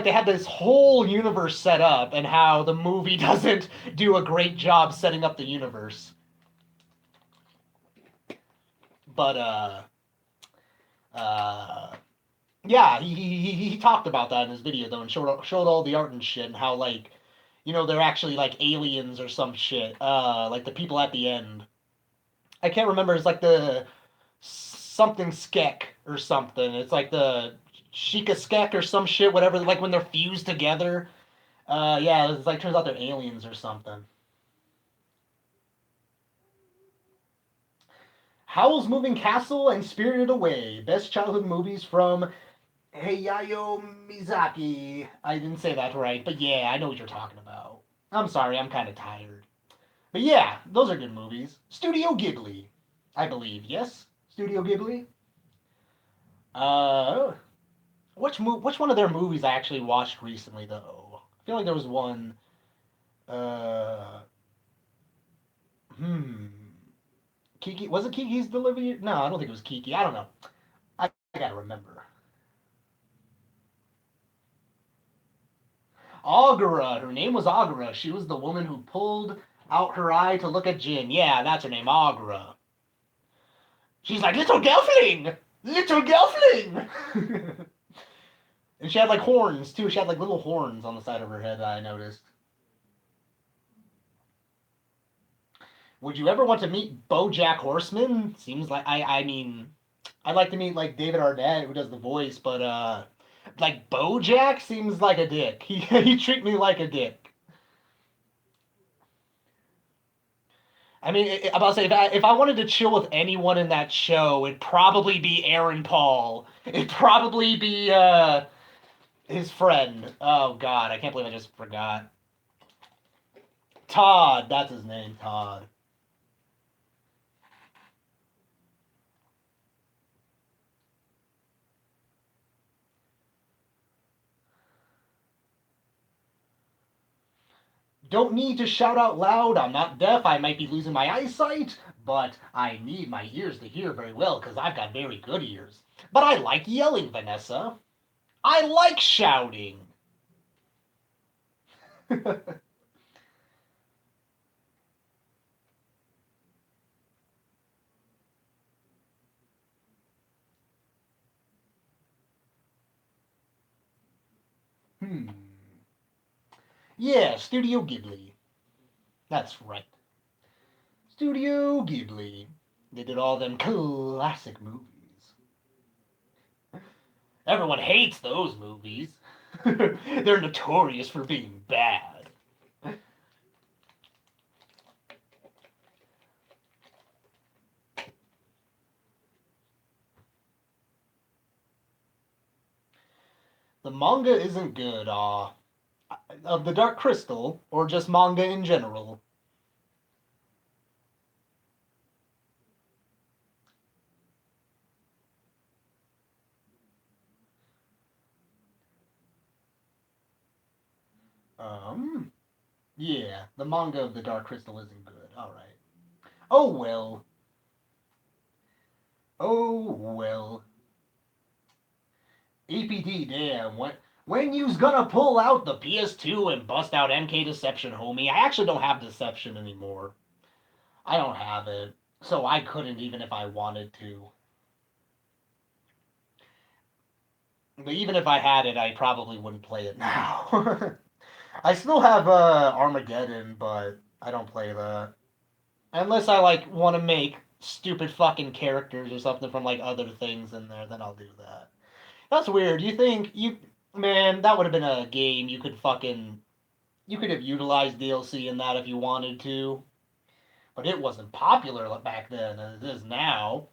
they had this whole universe set up and how the movie doesn't do a great job setting up the universe. But uh, yeah, he talked about that in his video though and showed all the art and shit and how like they're actually like aliens or some shit. Like the people at the end. I can't remember. It's like the something skek or something. It's like the Sheikah skek or some shit. Whatever. Like when they're fused together. Yeah, it's like turns out they're aliens or something. Howl's Moving Castle and Spirited Away, best childhood movies from Hayao Mizaki. I didn't say that right, but yeah, I know what you're talking about. I'm sorry, I'm kind of tired. But yeah, those are good movies. Studio Ghibli, I believe. Yes, Studio Ghibli. Uh, which one of their movies I actually watched recently though? I feel like there was one. Uh, hmm. Kiki was it Kiki's Delivery? No, I don't think it was Kiki. I don't know. I gotta remember. Agura. Her name was Agura. She was the woman who pulled out her eye to look at Jin. Yeah, that's her name, Agura. She's like, little gelfling! Little gelfling! And she had like horns too. She had like little horns on the side of her head, I noticed. Would you ever want to meet BoJack Horseman? Seems like I mean I'd like to meet like David Arnett who does the voice, but like BoJack seems like a dick. He treat me like a dick. I mean, I'm about to say if I wanted to chill with anyone in that show, it'd probably be Aaron Paul. It'd probably be his friend. Oh God, I can't believe I just forgot. Todd, that's his name, Todd. Don't need to shout out loud. I'm not deaf. I might be losing my eyesight, but I need my ears to hear very well because I've got very good ears. But I like yelling, Vanessa. I like shouting. Hmm. Yeah, Studio Ghibli. That's right. Studio Ghibli. They did all them classic movies. Everyone hates those movies. They're notorious for being bad. The manga isn't good, of the Dark Crystal, or just manga in general. Um, yeah, the manga of the Dark Crystal isn't good. All right. Oh well. Oh well. APD, damn. When you's gonna pull out the PS2 and bust out MK Deception, homie? I actually don't have Deception anymore. I don't have it, so I couldn't even if I wanted to. But even if I had it, I probably wouldn't play it now. I still have Armageddon, but I don't play that unless I like want to make stupid fucking characters or something from like other things in there. Then I'll do that. That's weird. You think you man that would have been a game you could have utilized DLC in that if you wanted to, but it wasn't popular back then as it is now.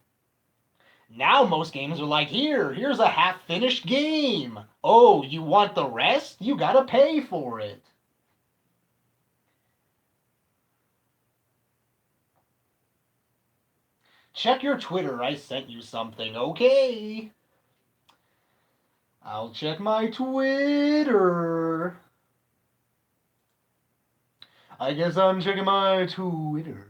Now most games are like, here's a half finished game. Oh, you want the rest? You gotta pay for it. Check your Twitter, I sent you something, okay? I'll check my Twitter. I guess I'm checking my Twitter.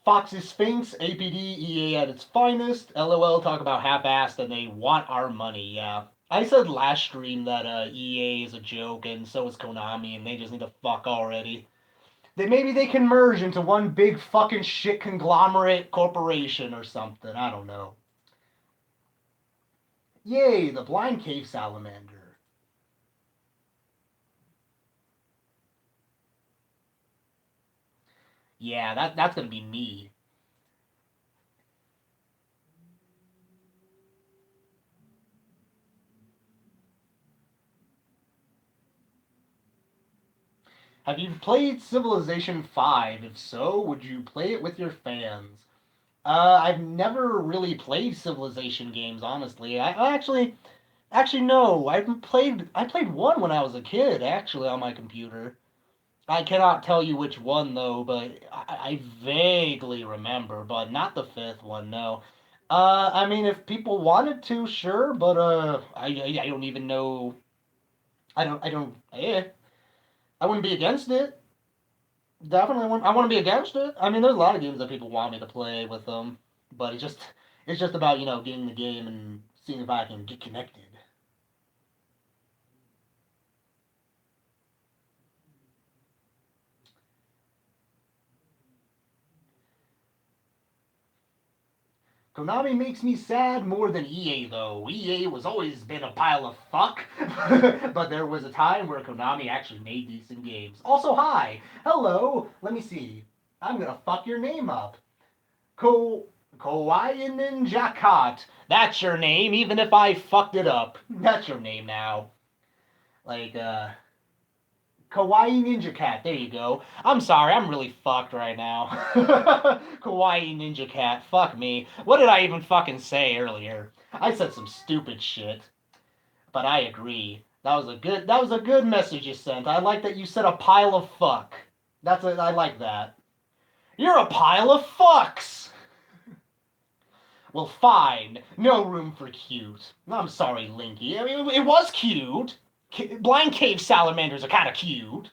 Foxy Sphinx, APD, EA at its finest. LOL, talk about half-assed and they want our money, yeah. I said last stream that EA is a joke and so is Konami and they just need to fuck already. Maybe they can merge into one big fucking shit conglomerate corporation or something. I don't know. Yay, the blind cave salamander. Yeah, that's gonna be me. Have you played Civilization 5? If so, would you play it with your fans? I've never really played Civilization games, honestly. I actually no. I played one when I was a kid, actually, on my computer. I cannot tell you which one though, but I vaguely remember, but not the fifth one. No. I mean, if people wanted to, sure, but I don't even know. I don't. I wouldn't be against it. Definitely, I want to be against it. I mean, there's a lot of games that people want me to play with them, but it's just about getting the game and seeing if I can get connected. Konami makes me sad more than EA though. EA was always been a pile of fuck, but there was a time where Konami actually made decent games. Also, hi, hello. Let me see. I'm gonna fuck your name up. Ko Kawaii Ninja. That's your name, even if I fucked it up. That's your name now. Like Kawaii Ninja Cat. There you go. I'm sorry, I'm really fucked right now. Kawaii Ninja Cat. Fuck me. What did I even fucking say earlier? I said some stupid shit, but I agree. That was a good message you sent. I like that you said a pile of fuck. I like that. You're a pile of fucks. Well, fine. No room for cute. I'm sorry, Linky. I mean, it was cute. Blind cave salamanders are kind of cute.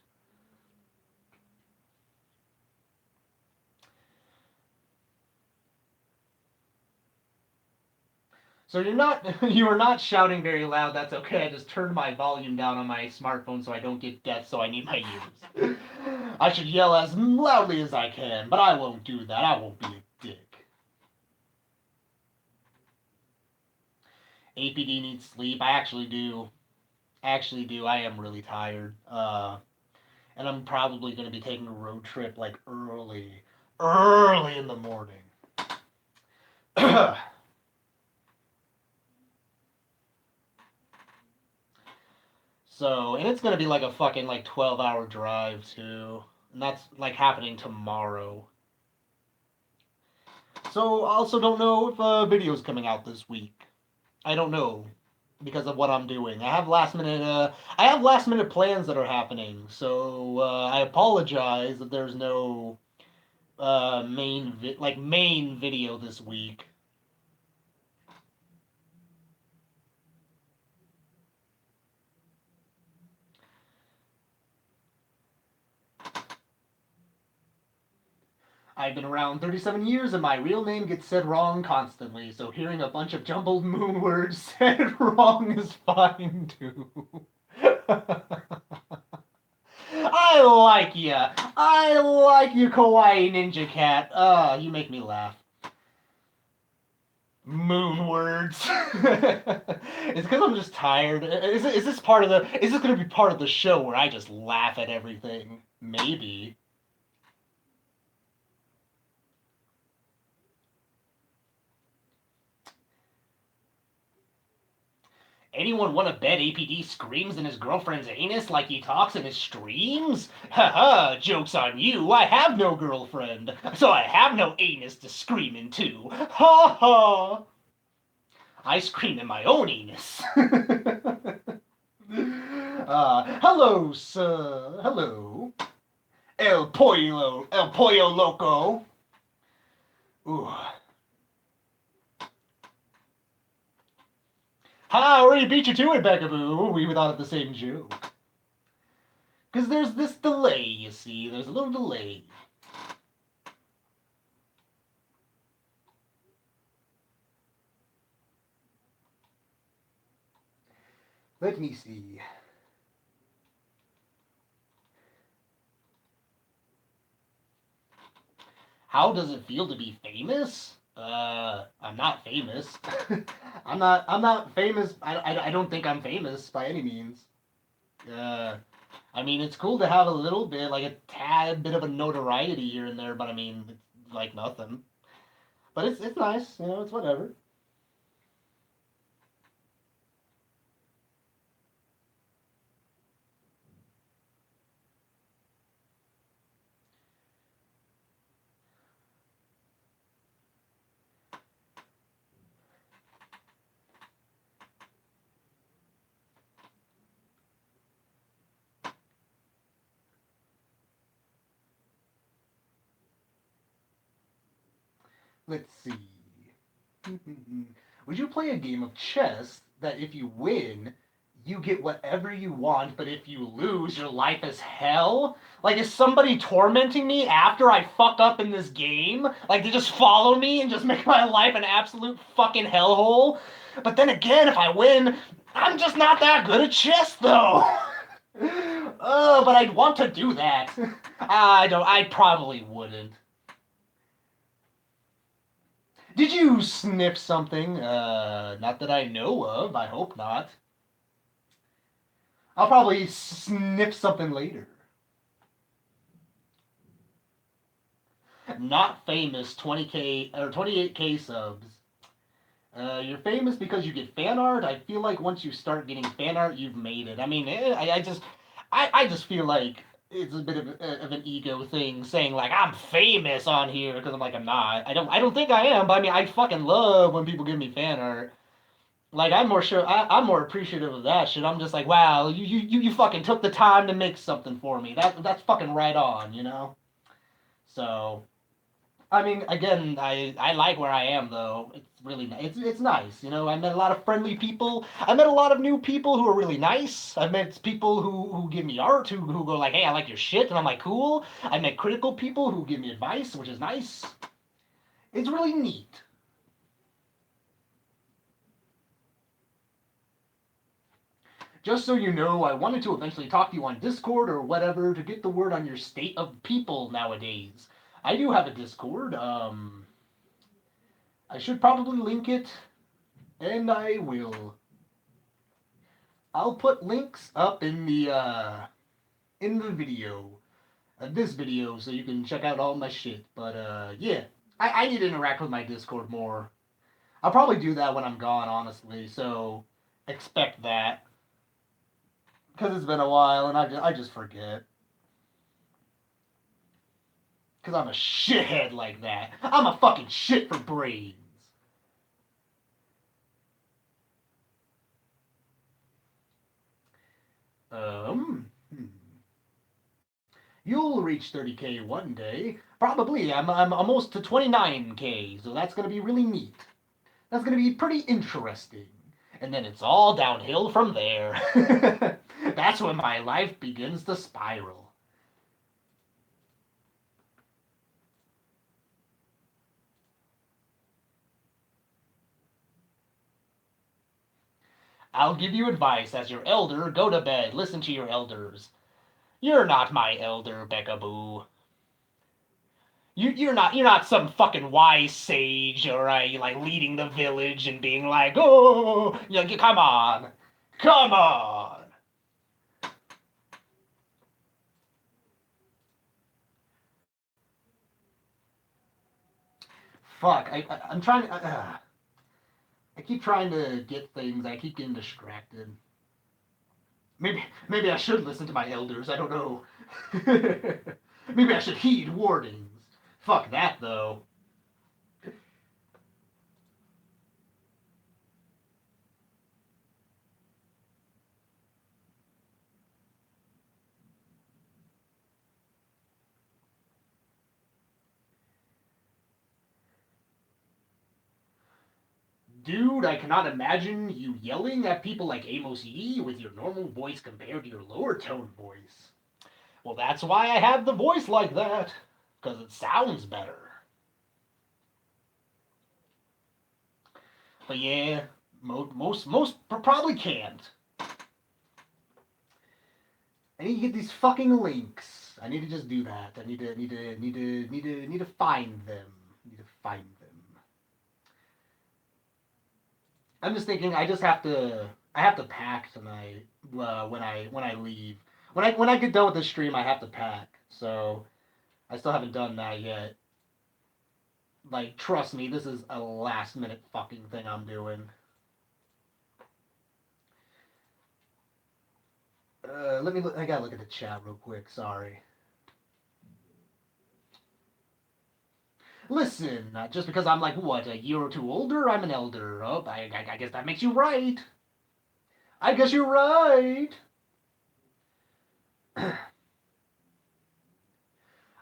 So you are not shouting very loud. That's okay. I just turned my volume down on my smartphone so I don't get deaf. So I need my ears. I should yell as loudly as I can, but I won't do that. I won't be a dick. APD needs sleep. I actually do. Actually do. I am really tired. And I'm probably going to be taking a road trip like early in the morning. So, and it's going to be like a fucking like 12-hour drive too. And that's like happening tomorrow. So, I also don't know if a video's coming out this week. I don't know because of what I'm doing. I have last minute plans that are happening. So, I apologize that there's no main video this week. I've been around 37 years and my real name gets said wrong constantly, so hearing a bunch of jumbled moon words said wrong is fine too. I like ya. I like you, Kawaii Ninja Cat. You make me laugh. Moon words. It's because I'm just tired. Is this part of the? Is this going to be part of the show where I just laugh at everything? Maybe. Anyone want to bet APD screams in his girlfriend's anus like he talks in his streams? Haha, joke's on you. I have no girlfriend, so I have no anus to scream into. Ha ha! I scream in my own anus. Hello, sir. Hello. El pollo loco. Ooh. Ha, I already beat you to it, Beckaboo. We thought of the same joke. Because there's this delay, you see. There's a little delay. Let me see. How does it feel to be famous? I'm not famous. I'm not famous. I don't think I'm famous by any means. Uh, I mean, it's cool to have a little bit, like a tad bit of a notoriety here and there, but I mean, it's like nothing. But it's nice, it's whatever. Let's see. Would you play a game of chess that if you win, you get whatever you want, but if you lose, your life is hell? Like, is somebody tormenting me after I fuck up in this game? Like, they just follow me and just make my life an absolute fucking hellhole? But then again, if I win, I'm just not that good at chess, though. Oh, but I'd want to do that. I probably wouldn't. Did you sniff something? Not that I know of. I hope not. I'll probably sniff something later. Not famous, 20k or 28k subs. You're famous because you get fan art. I feel like once you start getting fan art, you've made it. I mean, I just feel like it's a bit of an ego thing saying like I'm famous on here because I'm like I'm not. I don't think I am, but I mean I fucking love when people give me fan art. Like I'm more sure I'm more appreciative of that shit. I'm just like wow you fucking took the time to make something for me. That's fucking right on, you know. So I mean, again, I like where I am though. It's really it's nice, you know. I met a lot of friendly people. I met a lot of new people who are really nice. I met people who give me art, who go like, "Hey, I like your shit," and I'm like, "Cool." I met critical people who give me advice, which is nice. It's really neat. Just so you know, I wanted to eventually talk to you on Discord or whatever to get the word on your state of people nowadays. I do have a Discord. I should probably link it, and I will. I'll put links up in the video, this video, so you can check out all my shit. But yeah, I need to interact with my Discord more. I'll probably do that when I'm gone, honestly. So expect that because it's been a while and I just forget because I'm a shithead like that. I'm a fucking shit for brains. Hmm. You'll reach 30K one day. Probably. I'm almost to 29K, so that's gonna be really neat. That's going to be pretty interesting. And then it's all downhill from there. That's when my life begins to spiral. I'll give you advice as your elder. Go to bed. Listen to your elders. You're not my elder, Beckaboo. You're not some fucking wise sage, alright? Like leading the village and being like, oh, come on, come on. Fuck, I'm trying. I keep trying to get things. I keep getting distracted. Maybe I should listen to my elders. I don't know. Maybe I should heed warnings. Fuck that though. Dude, I cannot imagine you yelling at people like Amos Yee with your normal voice compared to your lower tone voice. Well, that's why I have the voice like that. Because it sounds better. But yeah, most probably can't. I need to get these fucking links. I need to just do that. I need to find them. Need to find them. I'm just thinking. I just have to. I have to pack tonight. When I leave. When I get done with the stream, I have to pack. So I still haven't done that yet. Like, trust me, this is a last minute fucking thing I'm doing. Let me look. I gotta look at the chat real quick. Sorry. Listen, just because I'm like what a year or two older, I'm an elder. Oh, I guess that makes you right. I guess you're right.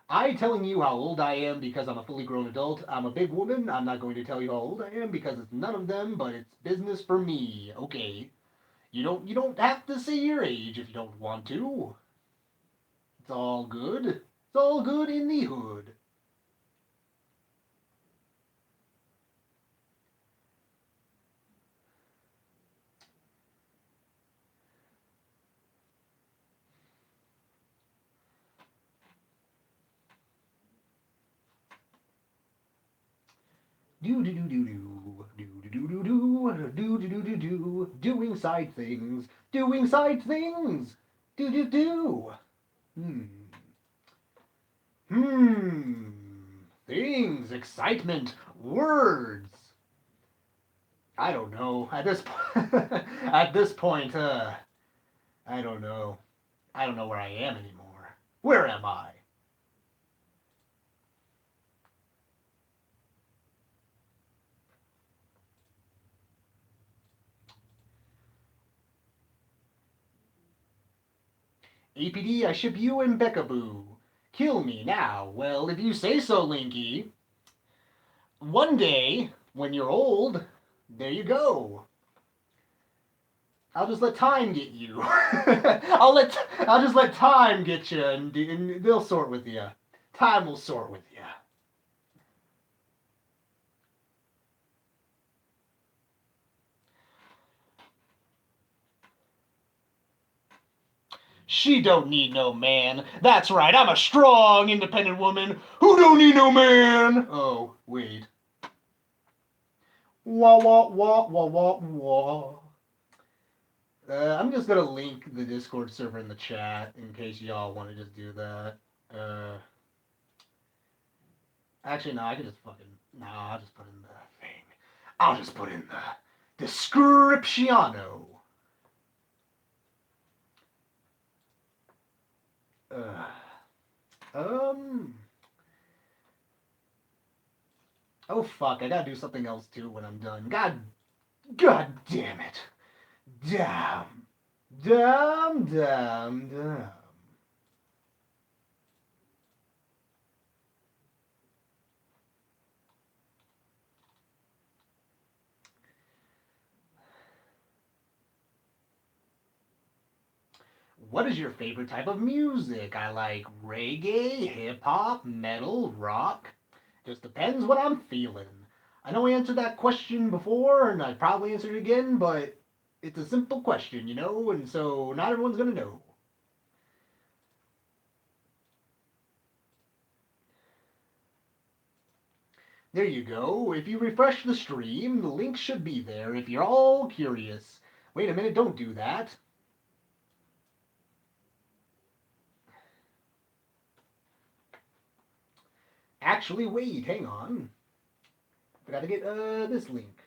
I telling you how old I am because I'm a fully grown adult. I'm a big woman. I'm not going to tell you how old I am because it's none of them, but it's business for me. Okay. You don't have to say your age if you don't want to. It's all good. It's all good in the hood. Do do do do do do do do do do do do do do doing side things, doing side things, do do do. Hmm. Hmm. Things, excitement, words. I don't know. At this at this point, I don't know. I don't know where I am anymore. Where am I? APD, I ship you and Beckaboo. Kill me now. Well, if you say so, Linky. One day, when you're old, there you go. I'll just let time get you. I'll just let time get you, and they'll sort with you. Time will sort with you. She don't need no man. That's right. I'm a strong, independent woman who don't need no man. Oh, wait. Wah wah wah wah wah wah. I'm just gonna link the Discord server in the chat in case y'all want to just do that. Uh, Actually, no, I can just fucking no. I'll just put in the thing. I'll just put in the descriptiano. Uh, um. Oh fuck! I gotta do something else too when I'm done. God damn it! Damn, damn. What is your favorite type of music? I like reggae, hip hop, metal, rock. Just depends what I'm feeling. I know I answered that question before, and I probably answered it again, but it's a simple question, and so not everyone's gonna know. There you go. If you refresh the stream, the link should be there if you're all curious. Wait a minute, don't do that. Actually, wait, hang on. I gotta get this link.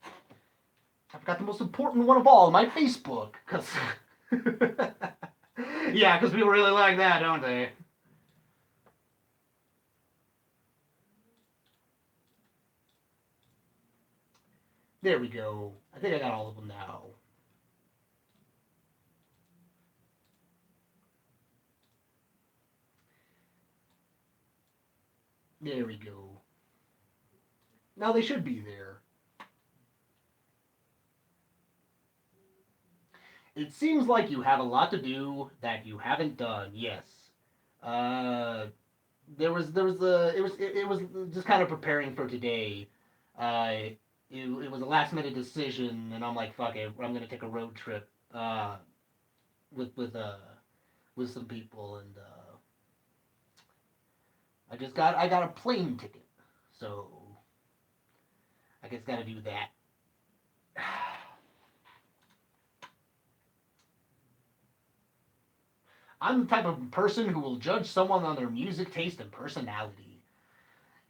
I forgot the most important one of all, my Facebook. Cause yeah, because people really like that, don't they? There we go. I think I got all of them now. There we go. Now they should be there. It seems like you have a lot to do that you haven't done. Yes. Uh, there was it was just kind of preparing for today. It was a last minute decision, and I'm like, fuck it, I'm gonna take a road trip. With with some people, and I got a plane ticket, so I guess got to do that. I'm the type of person who will judge someone on their music taste and personality.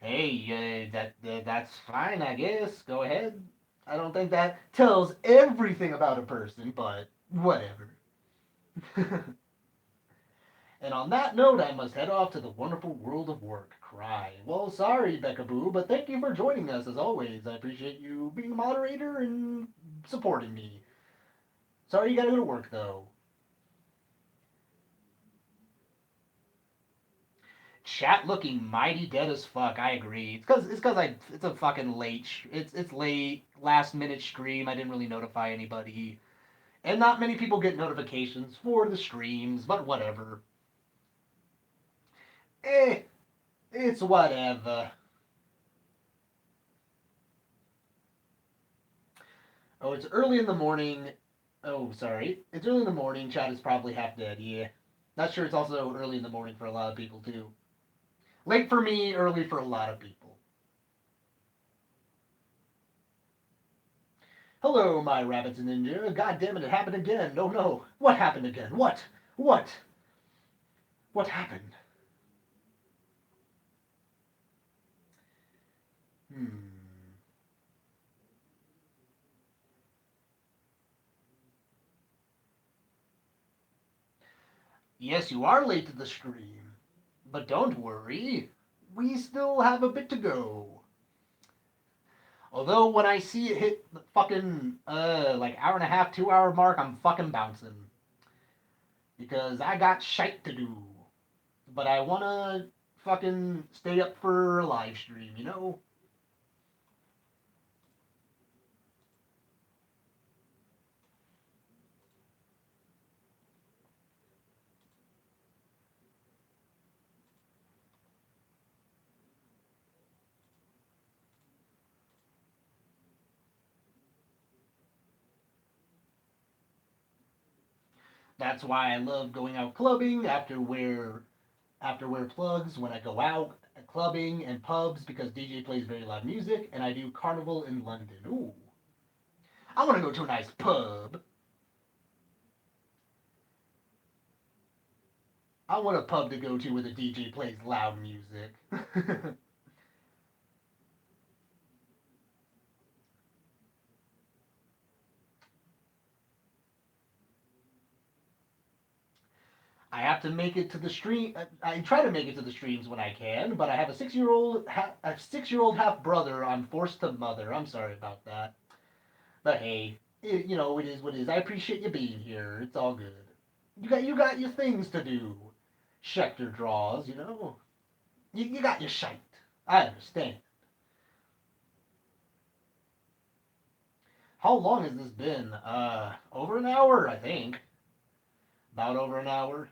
Hey, that's fine, I guess. Go ahead. I don't think that tells everything about a person, but whatever. And on that note, I must head off to the wonderful world of work. Cry. Well, sorry, Becca Boo, but thank you for joining us as always. I appreciate you being a moderator and supporting me. Sorry you gotta go to work though. Chat looking mighty dead as fuck. I agree. It's cause it's a fucking late. It's late. Last minute stream. I didn't really notify anybody, and not many people get notifications for the streams. But whatever. Eh, it's whatever. Oh, it's early in the morning. Oh, sorry. It's early in the morning. Chat is probably half dead. Yeah. Not sure it's also early in the morning for a lot of people, too. Late for me, early for a lot of people. Hello, my rabbits and ninja. God damn it, it happened again. No, no. What happened again? What? What? What happened? Hmm. Yes, you are late to the stream, but don't worry, we still have a bit to go. Although when I see it hit the fucking like hour and a half, 2 hour mark, I'm fucking bouncing because I got shite to do. But I wanna fucking stay up for a live stream, you know? That's why I love going out clubbing after wear plugs when I go out clubbing and pubs because DJ plays very loud music and I do carnival in London. Ooh, I want to go to a nice pub. I want a pub to go to where the DJ plays loud music. I have to make it to the stream. I try to make it to the streams when I can, but I have a 6 year old half brother. I'm forced to mother. I'm sorry about that. But hey, it is what it is. I appreciate you being here. It's all good. You got your things to do. Schecter draws, you know. You got your shite. I understand. How long has this been? Over an hour, I think. About over an hour.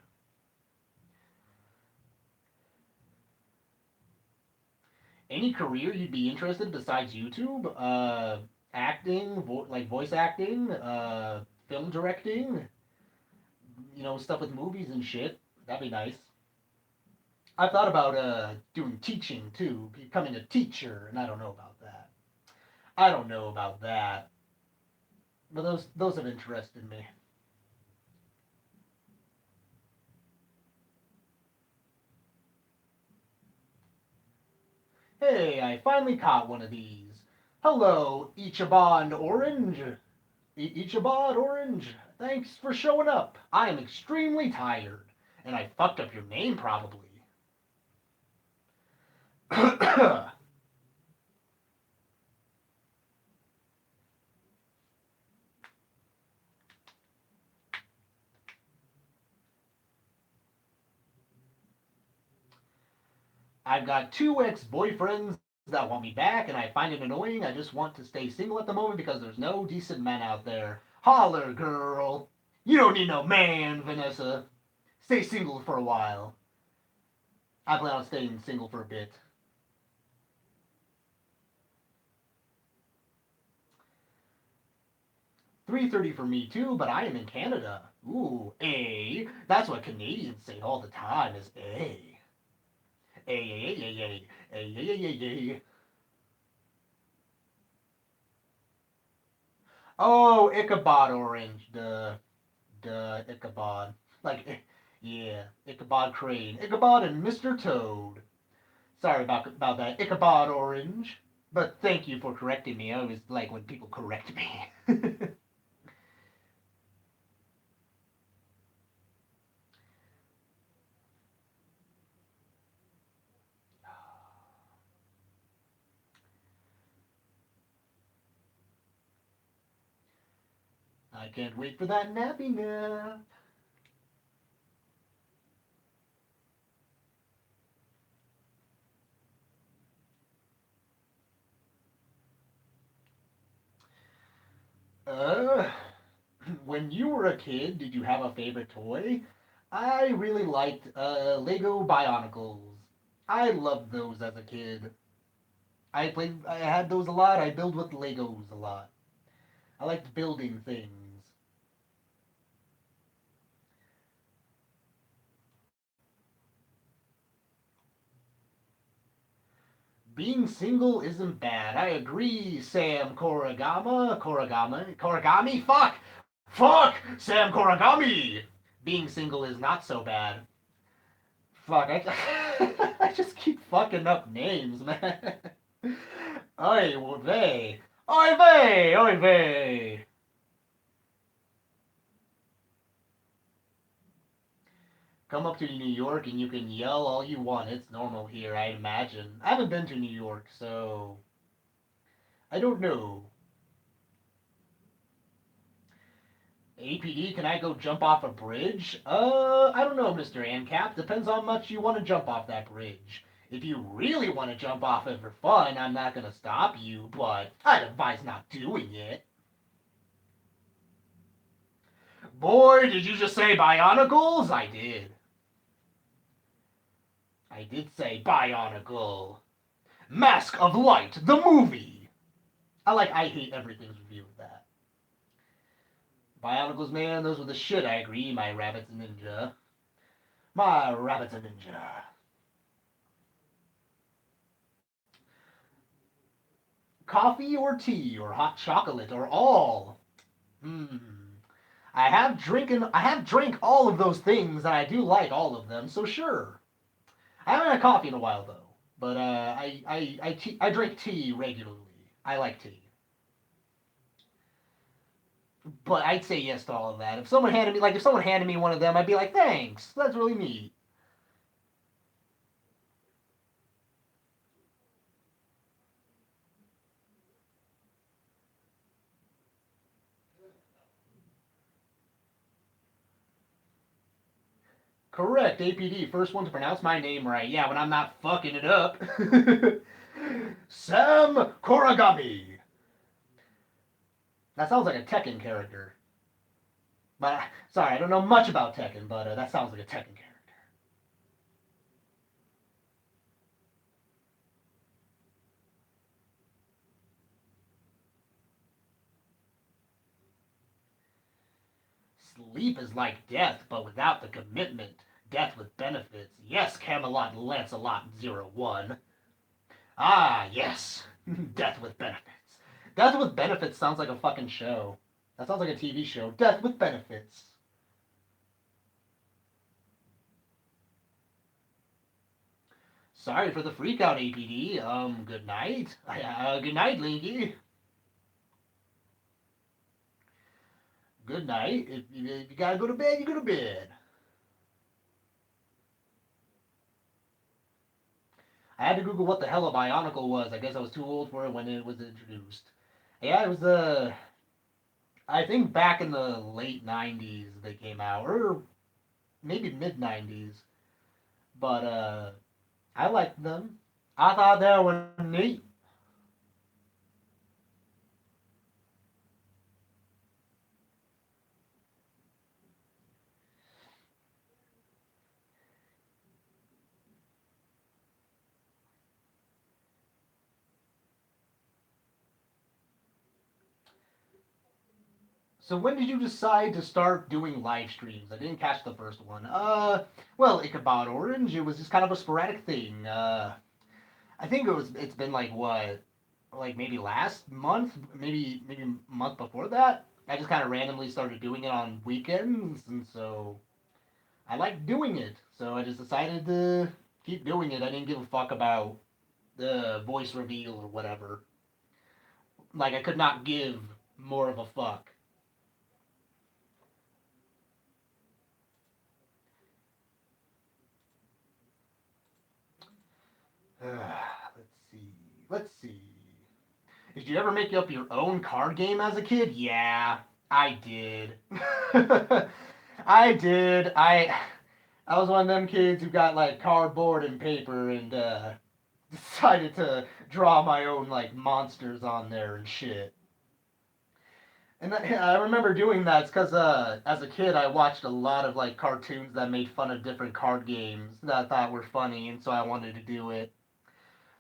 Any career you'd be interested in besides YouTube? Acting, like voice acting, film directing, stuff with movies and shit. That'd be nice. I thought about doing teaching too, becoming a teacher, and I don't know about that. I don't know about that, but those have interested me. Hey, I finally caught one of these. Hello, Ichiban Orange. Ichiban Orange. Thanks for showing up. I am extremely tired, and I fucked up your name probably. I've got two ex-boyfriends that want me back, and I find it annoying. I just want to stay single at the moment because there's no decent men out there. Holler, girl. You don't need no man, Vanessa. Stay single for a while. I plan on staying single for a bit. 3:30 for me too, but I am in Canada. Ooh, A. That's what Canadians say all the time is A. A, A, A, A, A, A, A, A, A. Oh, Ichabod Orange. Duh, Ichabod. Like, yeah, Ichabod Crane. Ichabod and Mr. Toad. Sorry about that. Ichabod Orange. But thank you for correcting me. I always like when people correct me. I can't wait for that nappy nap. Uh, when you were a kid, did you have a favorite toy? I really liked Lego Bionicles. I loved those as a kid. I had those a lot. I build with Legos a lot. I liked building things. Being single isn't bad. I agree, Sam Koragami. Fuck, Sam Koragami. Being single is not so bad. Fuck, I just keep fucking up names, man. Oy vey. Oy vey. Oy vey. Come up to New York and you can yell all you want. It's normal here, I imagine. I haven't been to New York, so I don't know. APD, can I go jump off a bridge? I don't know, Mr. ANCAP. Depends on how much you want to jump off that bridge. If you really want to jump off it for fun, I'm not going to stop you, but I'd advise not doing it. Boy, did you just say bionicles? I did. I did say bionicle. Mask of Light, the movie. I hate everything's review of that. Bionicles, man, those were the shit, I agree, my rabbit's a ninja. My rabbit's a ninja. Coffee or tea or hot chocolate or all? Hmm. I have drank all of those things and I do like all of them, so sure. I haven't had coffee in a while though. But I drink tea regularly. I like tea. But I'd say yes to all of that. If someone handed me one of them, I'd be like, thanks. That's really neat. Correct, APD. First one to pronounce my name right. Yeah, when I'm not fucking it up. Sam Koragami. That sounds like a Tekken character. But sorry, I don't know much about Tekken, but that sounds like a Tekken character. Sleep is like death, but without the commitment. Death with benefits. Yes, Camelot Lancelot 01. Ah, yes. Death with benefits. Death with benefits sounds like a fucking show. That sounds like a TV show. Death with benefits. Sorry for the freakout, APD. Good night. Good night, Linky. Good night. If you gotta go to bed, you go to bed. I had to Google what the hell a Bionicle was. I guess I was too old for it when it was introduced. Yeah, it was I think back in the late '90s they came out, or maybe mid '90s. But I liked them. I thought they were neat. So when did you decide to start doing live streams? I didn't catch the first one. Well, Ichabod Orange. It was just kind of a sporadic thing. I think it's been like what, like maybe last month, maybe a month before that. I just kind of randomly started doing it on weekends, and so I like doing it. So I just decided to keep doing it. I didn't give a fuck about the voice reveal or whatever. Like I could not give more of a fuck. Let's see. Let's see. Did you ever make up your own card game as a kid? Yeah, I did. I did. I was one of them kids who got like cardboard and paper and decided to draw my own like monsters on there and shit. And I remember doing that because as a kid I watched a lot of like cartoons that made fun of different card games that I thought were funny, and so I wanted to do it.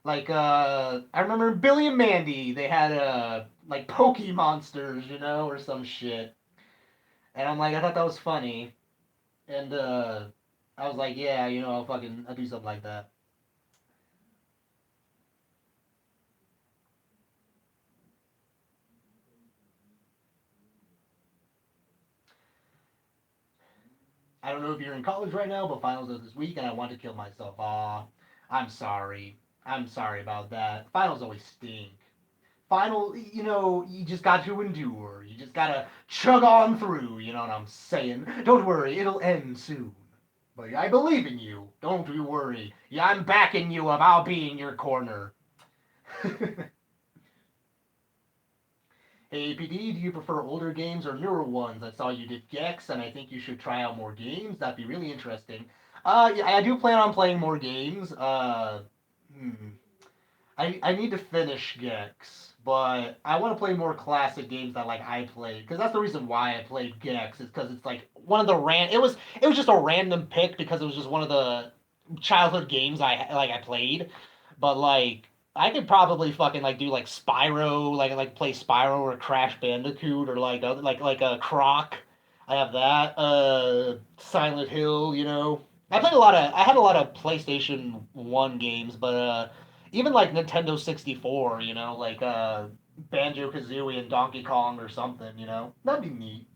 Like I remember Billy and Mandy, they had like Pokey Monsters, or some shit. And I'm like, I thought that was funny, and I was like, yeah, I'll do something like that. I don't know if you're in college right now, but finals are this week, and I want to kill myself. Aw, I'm sorry. I'm sorry about that. Finals always stink. You just got to endure. You just gotta chug on through. You know what I'm saying? Don't worry, it'll end soon. But I believe in you. Don't you worry. Yeah, I'm backing you up. I'll be in your corner. Hey, APD, do you prefer older games or newer ones? I saw you did Gex, and I think you should try out more games. That'd be really interesting. Yeah, I do plan on playing more games. Hmm. I need to finish Gex, but I want to play more classic games that like I played because that's the reason why I played Gex is because it's like one of the it was just a random pick because it was just one of the childhood games I played, but like I could probably fucking like do like Spyro like play Spyro or Crash Bandicoot or like a Croc. I have that Silent Hill. I had a lot of PlayStation 1 games, but even like Nintendo 64, like Banjo Kazooie and Donkey Kong or something, that'd be neat.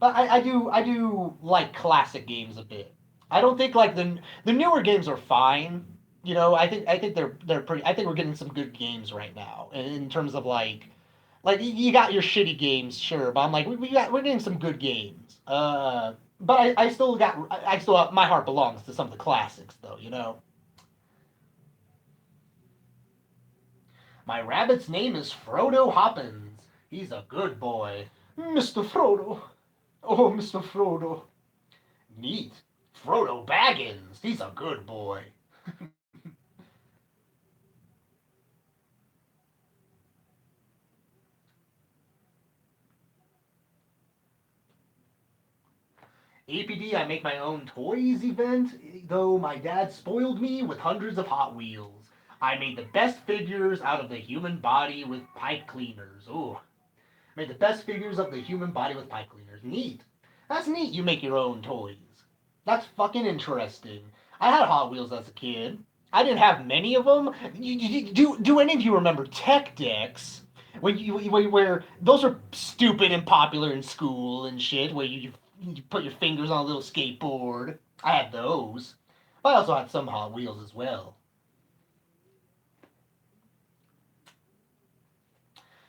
But I do like classic games a bit. I don't think like the newer games are fine. I think they're pretty. I think we're getting some good games right now in terms of like you got your shitty games, sure, but I'm like we're getting some good games. But I still my heart belongs to some of the classics though. My rabbit's name is Frodo Hoppins. He's a good boy. Mr. Frodo. Oh, Mr. Frodo. Neat. Frodo Baggins. He's a good boy. APD, I make my own toys event, though my dad spoiled me with hundreds of Hot Wheels. I made the best figures out of the human body with pipe cleaners. Ooh. Made the best figures of the human body with pipe cleaners. Neat. That's neat, you make your own toys. That's fucking interesting. I had Hot Wheels as a kid. I didn't have many of them. Do any of you remember Tech Decks? Where those are stupid and popular in school and shit, where you put your fingers on a little skateboard. I had those. I also had some Hot Wheels as well.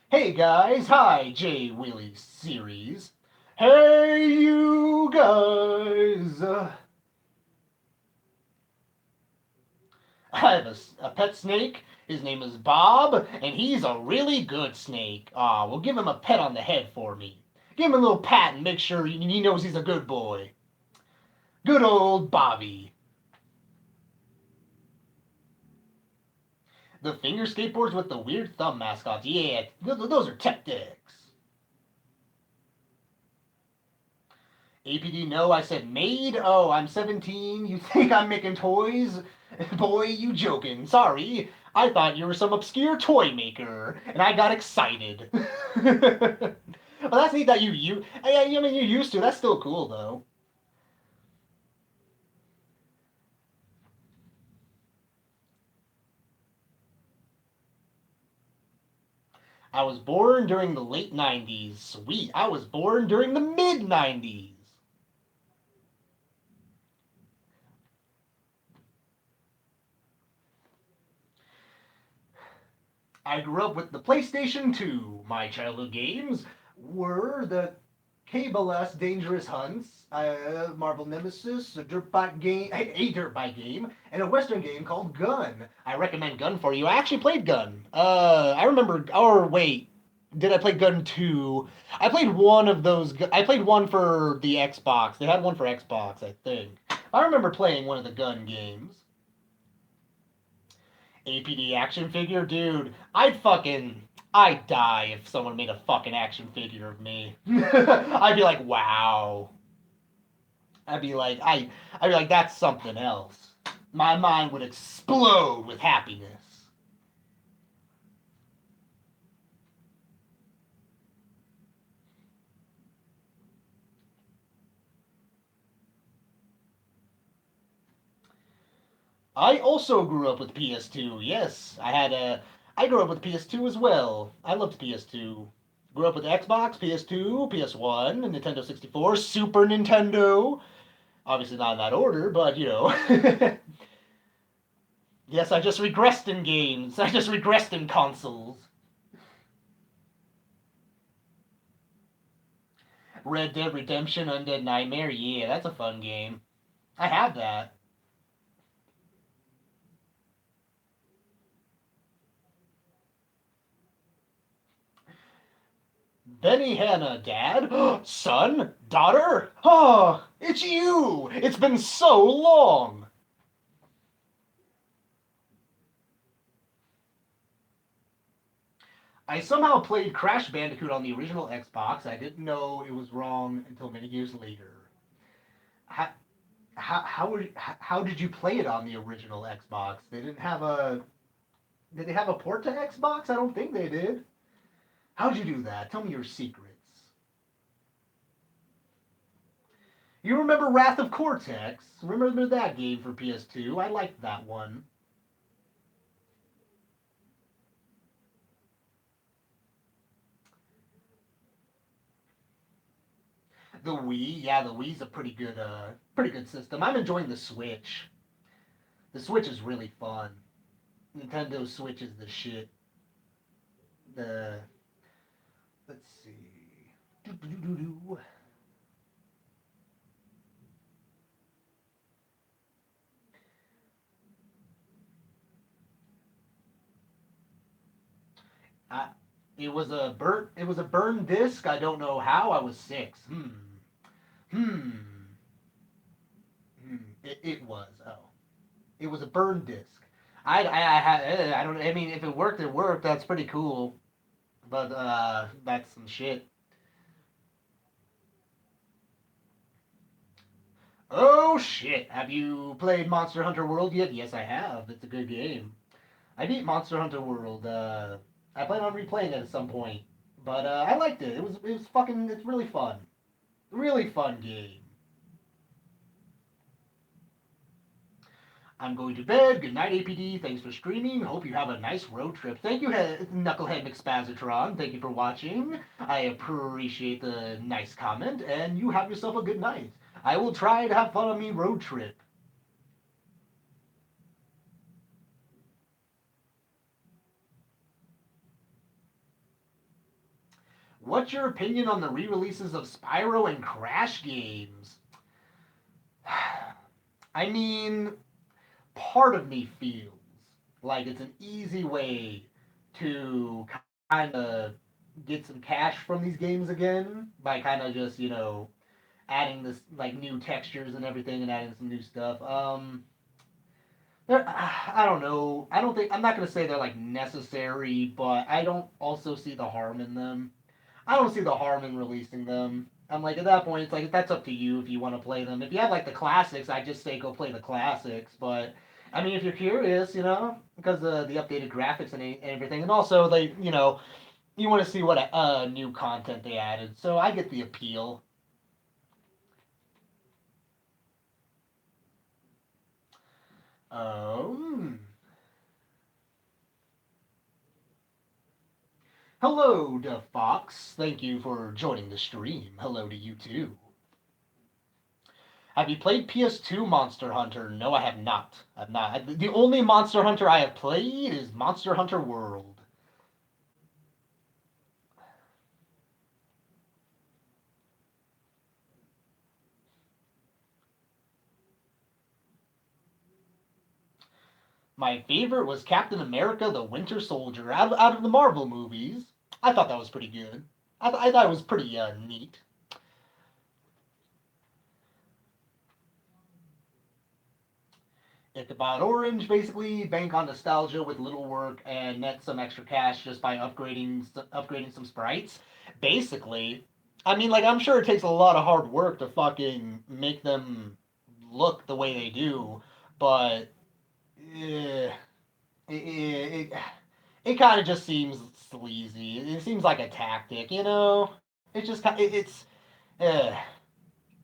Hey guys, hi J Willie series. Hey you guys. I have a pet snake. His name is Bob, and he's a really good snake. Well, give him a pet on the head for me. Give him a little pat and make sure he knows he's a good boy. Good old Bobby. The finger skateboards with the weird thumb mascots. Yeah, those are tech decks. APD, no, I said made. Oh, I'm 17. You think I'm making toys? Boy, you joking. Sorry. I thought you were some obscure toy maker, and I got excited. Well, that's neat that I mean, you used to. That's still cool, though. I was born during the late 90s. Sweet. I was born during the mid 90s. I grew up with the PlayStation 2. My childhood games were the Cable S Dangerous Hunts, Marvel Nemesis, a dirt bike game, and a Western game called Gun. I recommend Gun for you. I actually played Gun. I remember. Or wait, did I play Gun 2? I played one of those. I played one for the Xbox. They had one for Xbox, I think. I remember playing one of the Gun games. APD action figure, dude. I'd die if someone made a fucking action figure of me. I'd be like, wow. I'd be like, that's something else. My mind would explode with happiness. I also grew up with PS2. Yes, I grew up with PS2 as well. I loved PS2. Grew up with Xbox, PS2, PS1, Nintendo 64, Super Nintendo. Obviously not in that order, but Yes, I just regressed in games. I just regressed in consoles. Red Dead Redemption Undead Nightmare. Yeah, that's a fun game. I have that. Benny Dad? Son? Daughter? Oh, it's you! It's been so long! I somehow played Crash Bandicoot on the original Xbox. I didn't know it was wrong until many years later. How, how did you play it on the original Xbox? They didn't have a. Did they have a port to Xbox? I don't think they did. How'd you do that? Tell me your secrets. You remember Wrath of Cortex? Remember that game for PS2? I liked that one. The Wii, yeah, the Wii's a pretty good system. I'm enjoying the Switch. The Switch is really fun. Nintendo Switch is the shit. The let's see. Doo-doo-doo-doo. I, it was a burn disc. I don't know how. I was six. Hmm. It was. Oh, it was a burn disc. I don't. I mean, if it worked, it worked. That's pretty cool. But that's some shit. Oh shit! Have you played Monster Hunter World yet? Yes, I have. It's a good game. I beat Monster Hunter World. I plan on replaying it at some point. But I liked it. It was fucking. It's really fun. Really fun game. I'm going to bed. Good night, APD. Thanks for streaming. Hope you have a nice road trip. Thank you, Knucklehead McSpazatron. Thank you for watching. I appreciate the nice comment, and you have yourself a good night. I will try to have fun on me road trip. What's your opinion on the re-releases of Spyro and Crash games? I mean, part of me feels like it's an easy way to kind of get some cash from these games again by kind of just adding this like new textures and everything and adding some new stuff. I don't know. I don't think I'm not gonna say they're like necessary, but I don't also see the harm in them. I don't see the harm in releasing them. I'm like at that point, it's like that's up to you if you want to play them. If you have like the classics, I just say go play the classics. But I mean, if you're curious, because the updated graphics and everything, and also they, you want to see what new content they added. So I get the appeal. Um, Hello to Fox. Thank you for joining the stream. Hello to you too. Have you played PS2 Monster Hunter? No, I have not. I've not. The only Monster Hunter I have played is Monster Hunter World. My favorite was Captain America the Winter Soldier. Out of the Marvel movies, I thought that was pretty good. I thought it was pretty neat. Ichabod Orange basically bank on nostalgia with little work and net some extra cash just by upgrading some sprites. Basically, I mean, like I'm sure it takes a lot of hard work to fucking make them look the way they do, but eh, it, it kind of just seems sleazy. It seems like a tactic, you know. It just it's. Uh,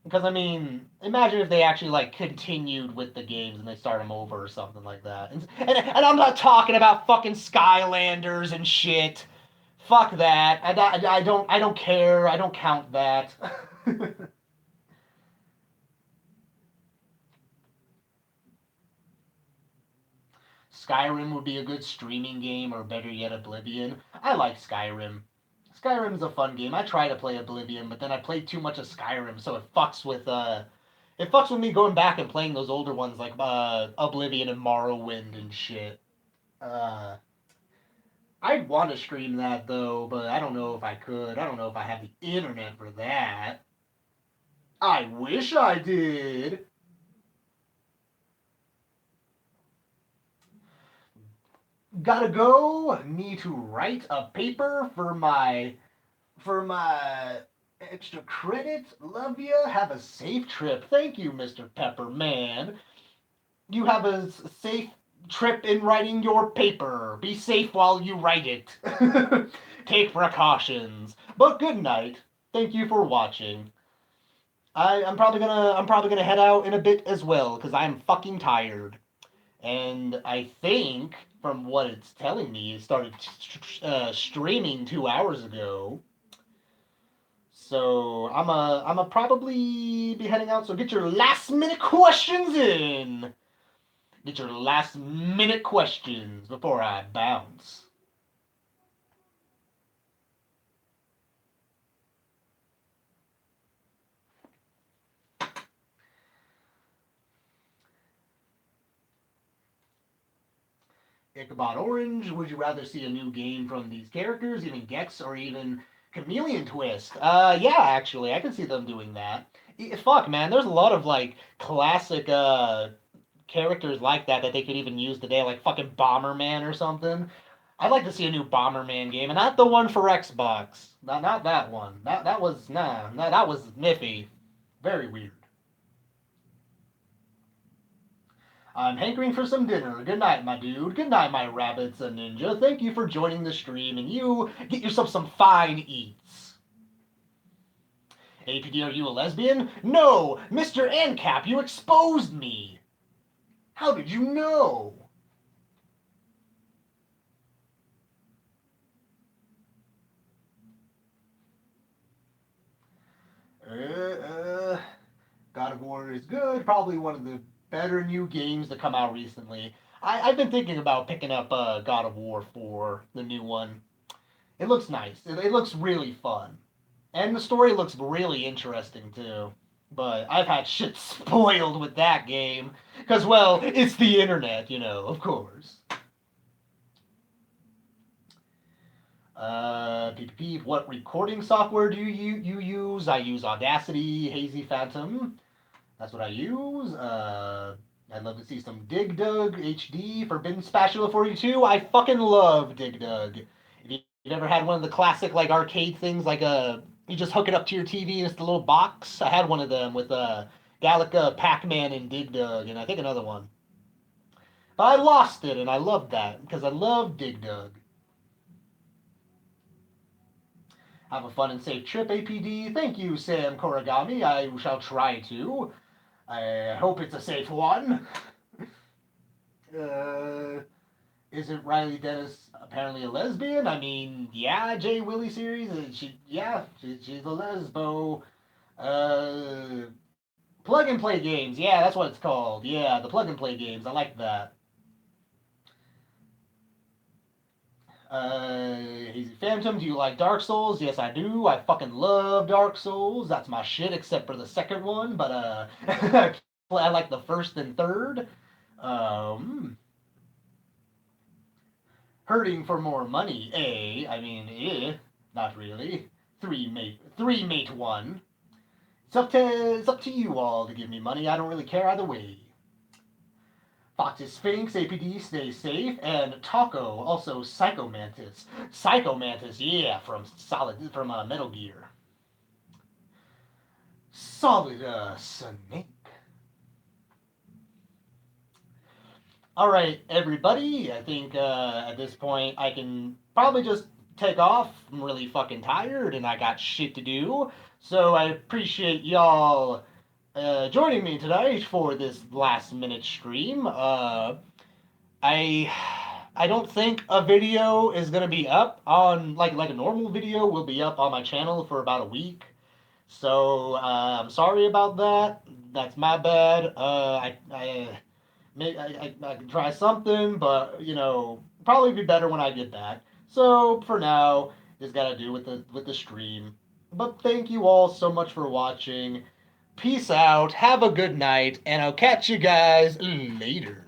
because I mean, imagine if they actually like continued with the games and they start them over or something like that. And I'm not talking about fucking Skylanders and shit. Fuck that. I don't care. I don't count that. Skyrim would be a good streaming game, or better yet, Oblivion. I like Skyrim. Skyrim's a fun game. I try to play Oblivion, but then I played too much of Skyrim, so it fucks with me going back and playing those older ones like Oblivion and Morrowind and shit. Uh, I'd want to stream that though, but I don't know if I could. I don't know if I have the internet for that. I wish I did. Gotta go. Need to write a paper for my extra credit. Love you. Have a safe trip. Thank you, Mr. Pepperman. You have a safe trip in writing your paper. Be safe while you write it. Take precautions. But good night. Thank you for watching. I'm probably gonna head out in a bit as well because I'm fucking tired. And I think from what it's telling me, it started streaming 2 hours ago. So I'm a probably be heading out. So get your last minute questions in. Get your last minute questions before I bounce. Ichabod Orange, would you rather see a new game from these characters, even Gex or even Chameleon Twist? Yeah, actually, I can see them doing that. Fuck, man, there's a lot of like classic characters like that they could even use today, like fucking Bomberman or something. I'd like to see a new Bomberman game, and not the one for Xbox. Not that one. That was that was miffy, very weird. I'm hankering for some dinner. Good night, my dude. Good night, my rabbits and ninja. Thank you for joining the stream, and you get yourself some fine eats. APD, are you a lesbian? No, Mr. Ancap, you exposed me. How did you know? God of War is good. Probably one of the better new games to come out recently. I've been thinking about picking up God of War 4, the new one. It looks nice. It looks really fun. And the story looks really interesting too. But I've had shit spoiled with that game. Because, well, it's the internet, of course. Peep, peep, what recording software do you use? I use Audacity, Hazy Phantom. That's what I use. I'd love to see some Dig Dug HD, Forbidden Spatula 42. I fucking love Dig Dug. If you've ever had one of the classic like arcade things, like you just hook it up to your TV and it's the little box. I had one of them with Galaga, Pac-Man, and Dig Dug, and I think another one. But I lost it, and I loved that because I love Dig Dug. Have a fun and safe trip, APD. Thank you, Sam Korigami. I shall try to. I hope it's a safe one. Uh, isn't Riley Dennis apparently a lesbian? I mean, yeah, J Willie series. She's a lesbo. Uh, plug and play games. Yeah, that's what it's called. Yeah, the plug and play games. I like that. Hazy Phantom, do you like Dark Souls? Yes, I do. I fucking love Dark Souls. That's my shit, except for the second one. But I like the first and third. Um, hurting for more money, eh? I mean, not really. Three mate one. It's up to you all to give me money. I don't really care either way. Fox's Sphinx, APD, stay safe, and Taco, also Psycho Mantis. Psycho Mantis, yeah, from Metal Gear. Solid Snake. All right, everybody. I think at this point I can probably just take off. I'm really fucking tired and I got shit to do. So I appreciate y'all joining me tonight for this last minute stream. I I don't think a video is gonna be up on like a normal video will be up on my channel for about a week. So I'm sorry about that. That's my bad. I can try something, but probably be better when I get back. So for now, This got to do with the stream. But thank you all so much for watching. Peace out. Have a good night, and I'll catch you guys later.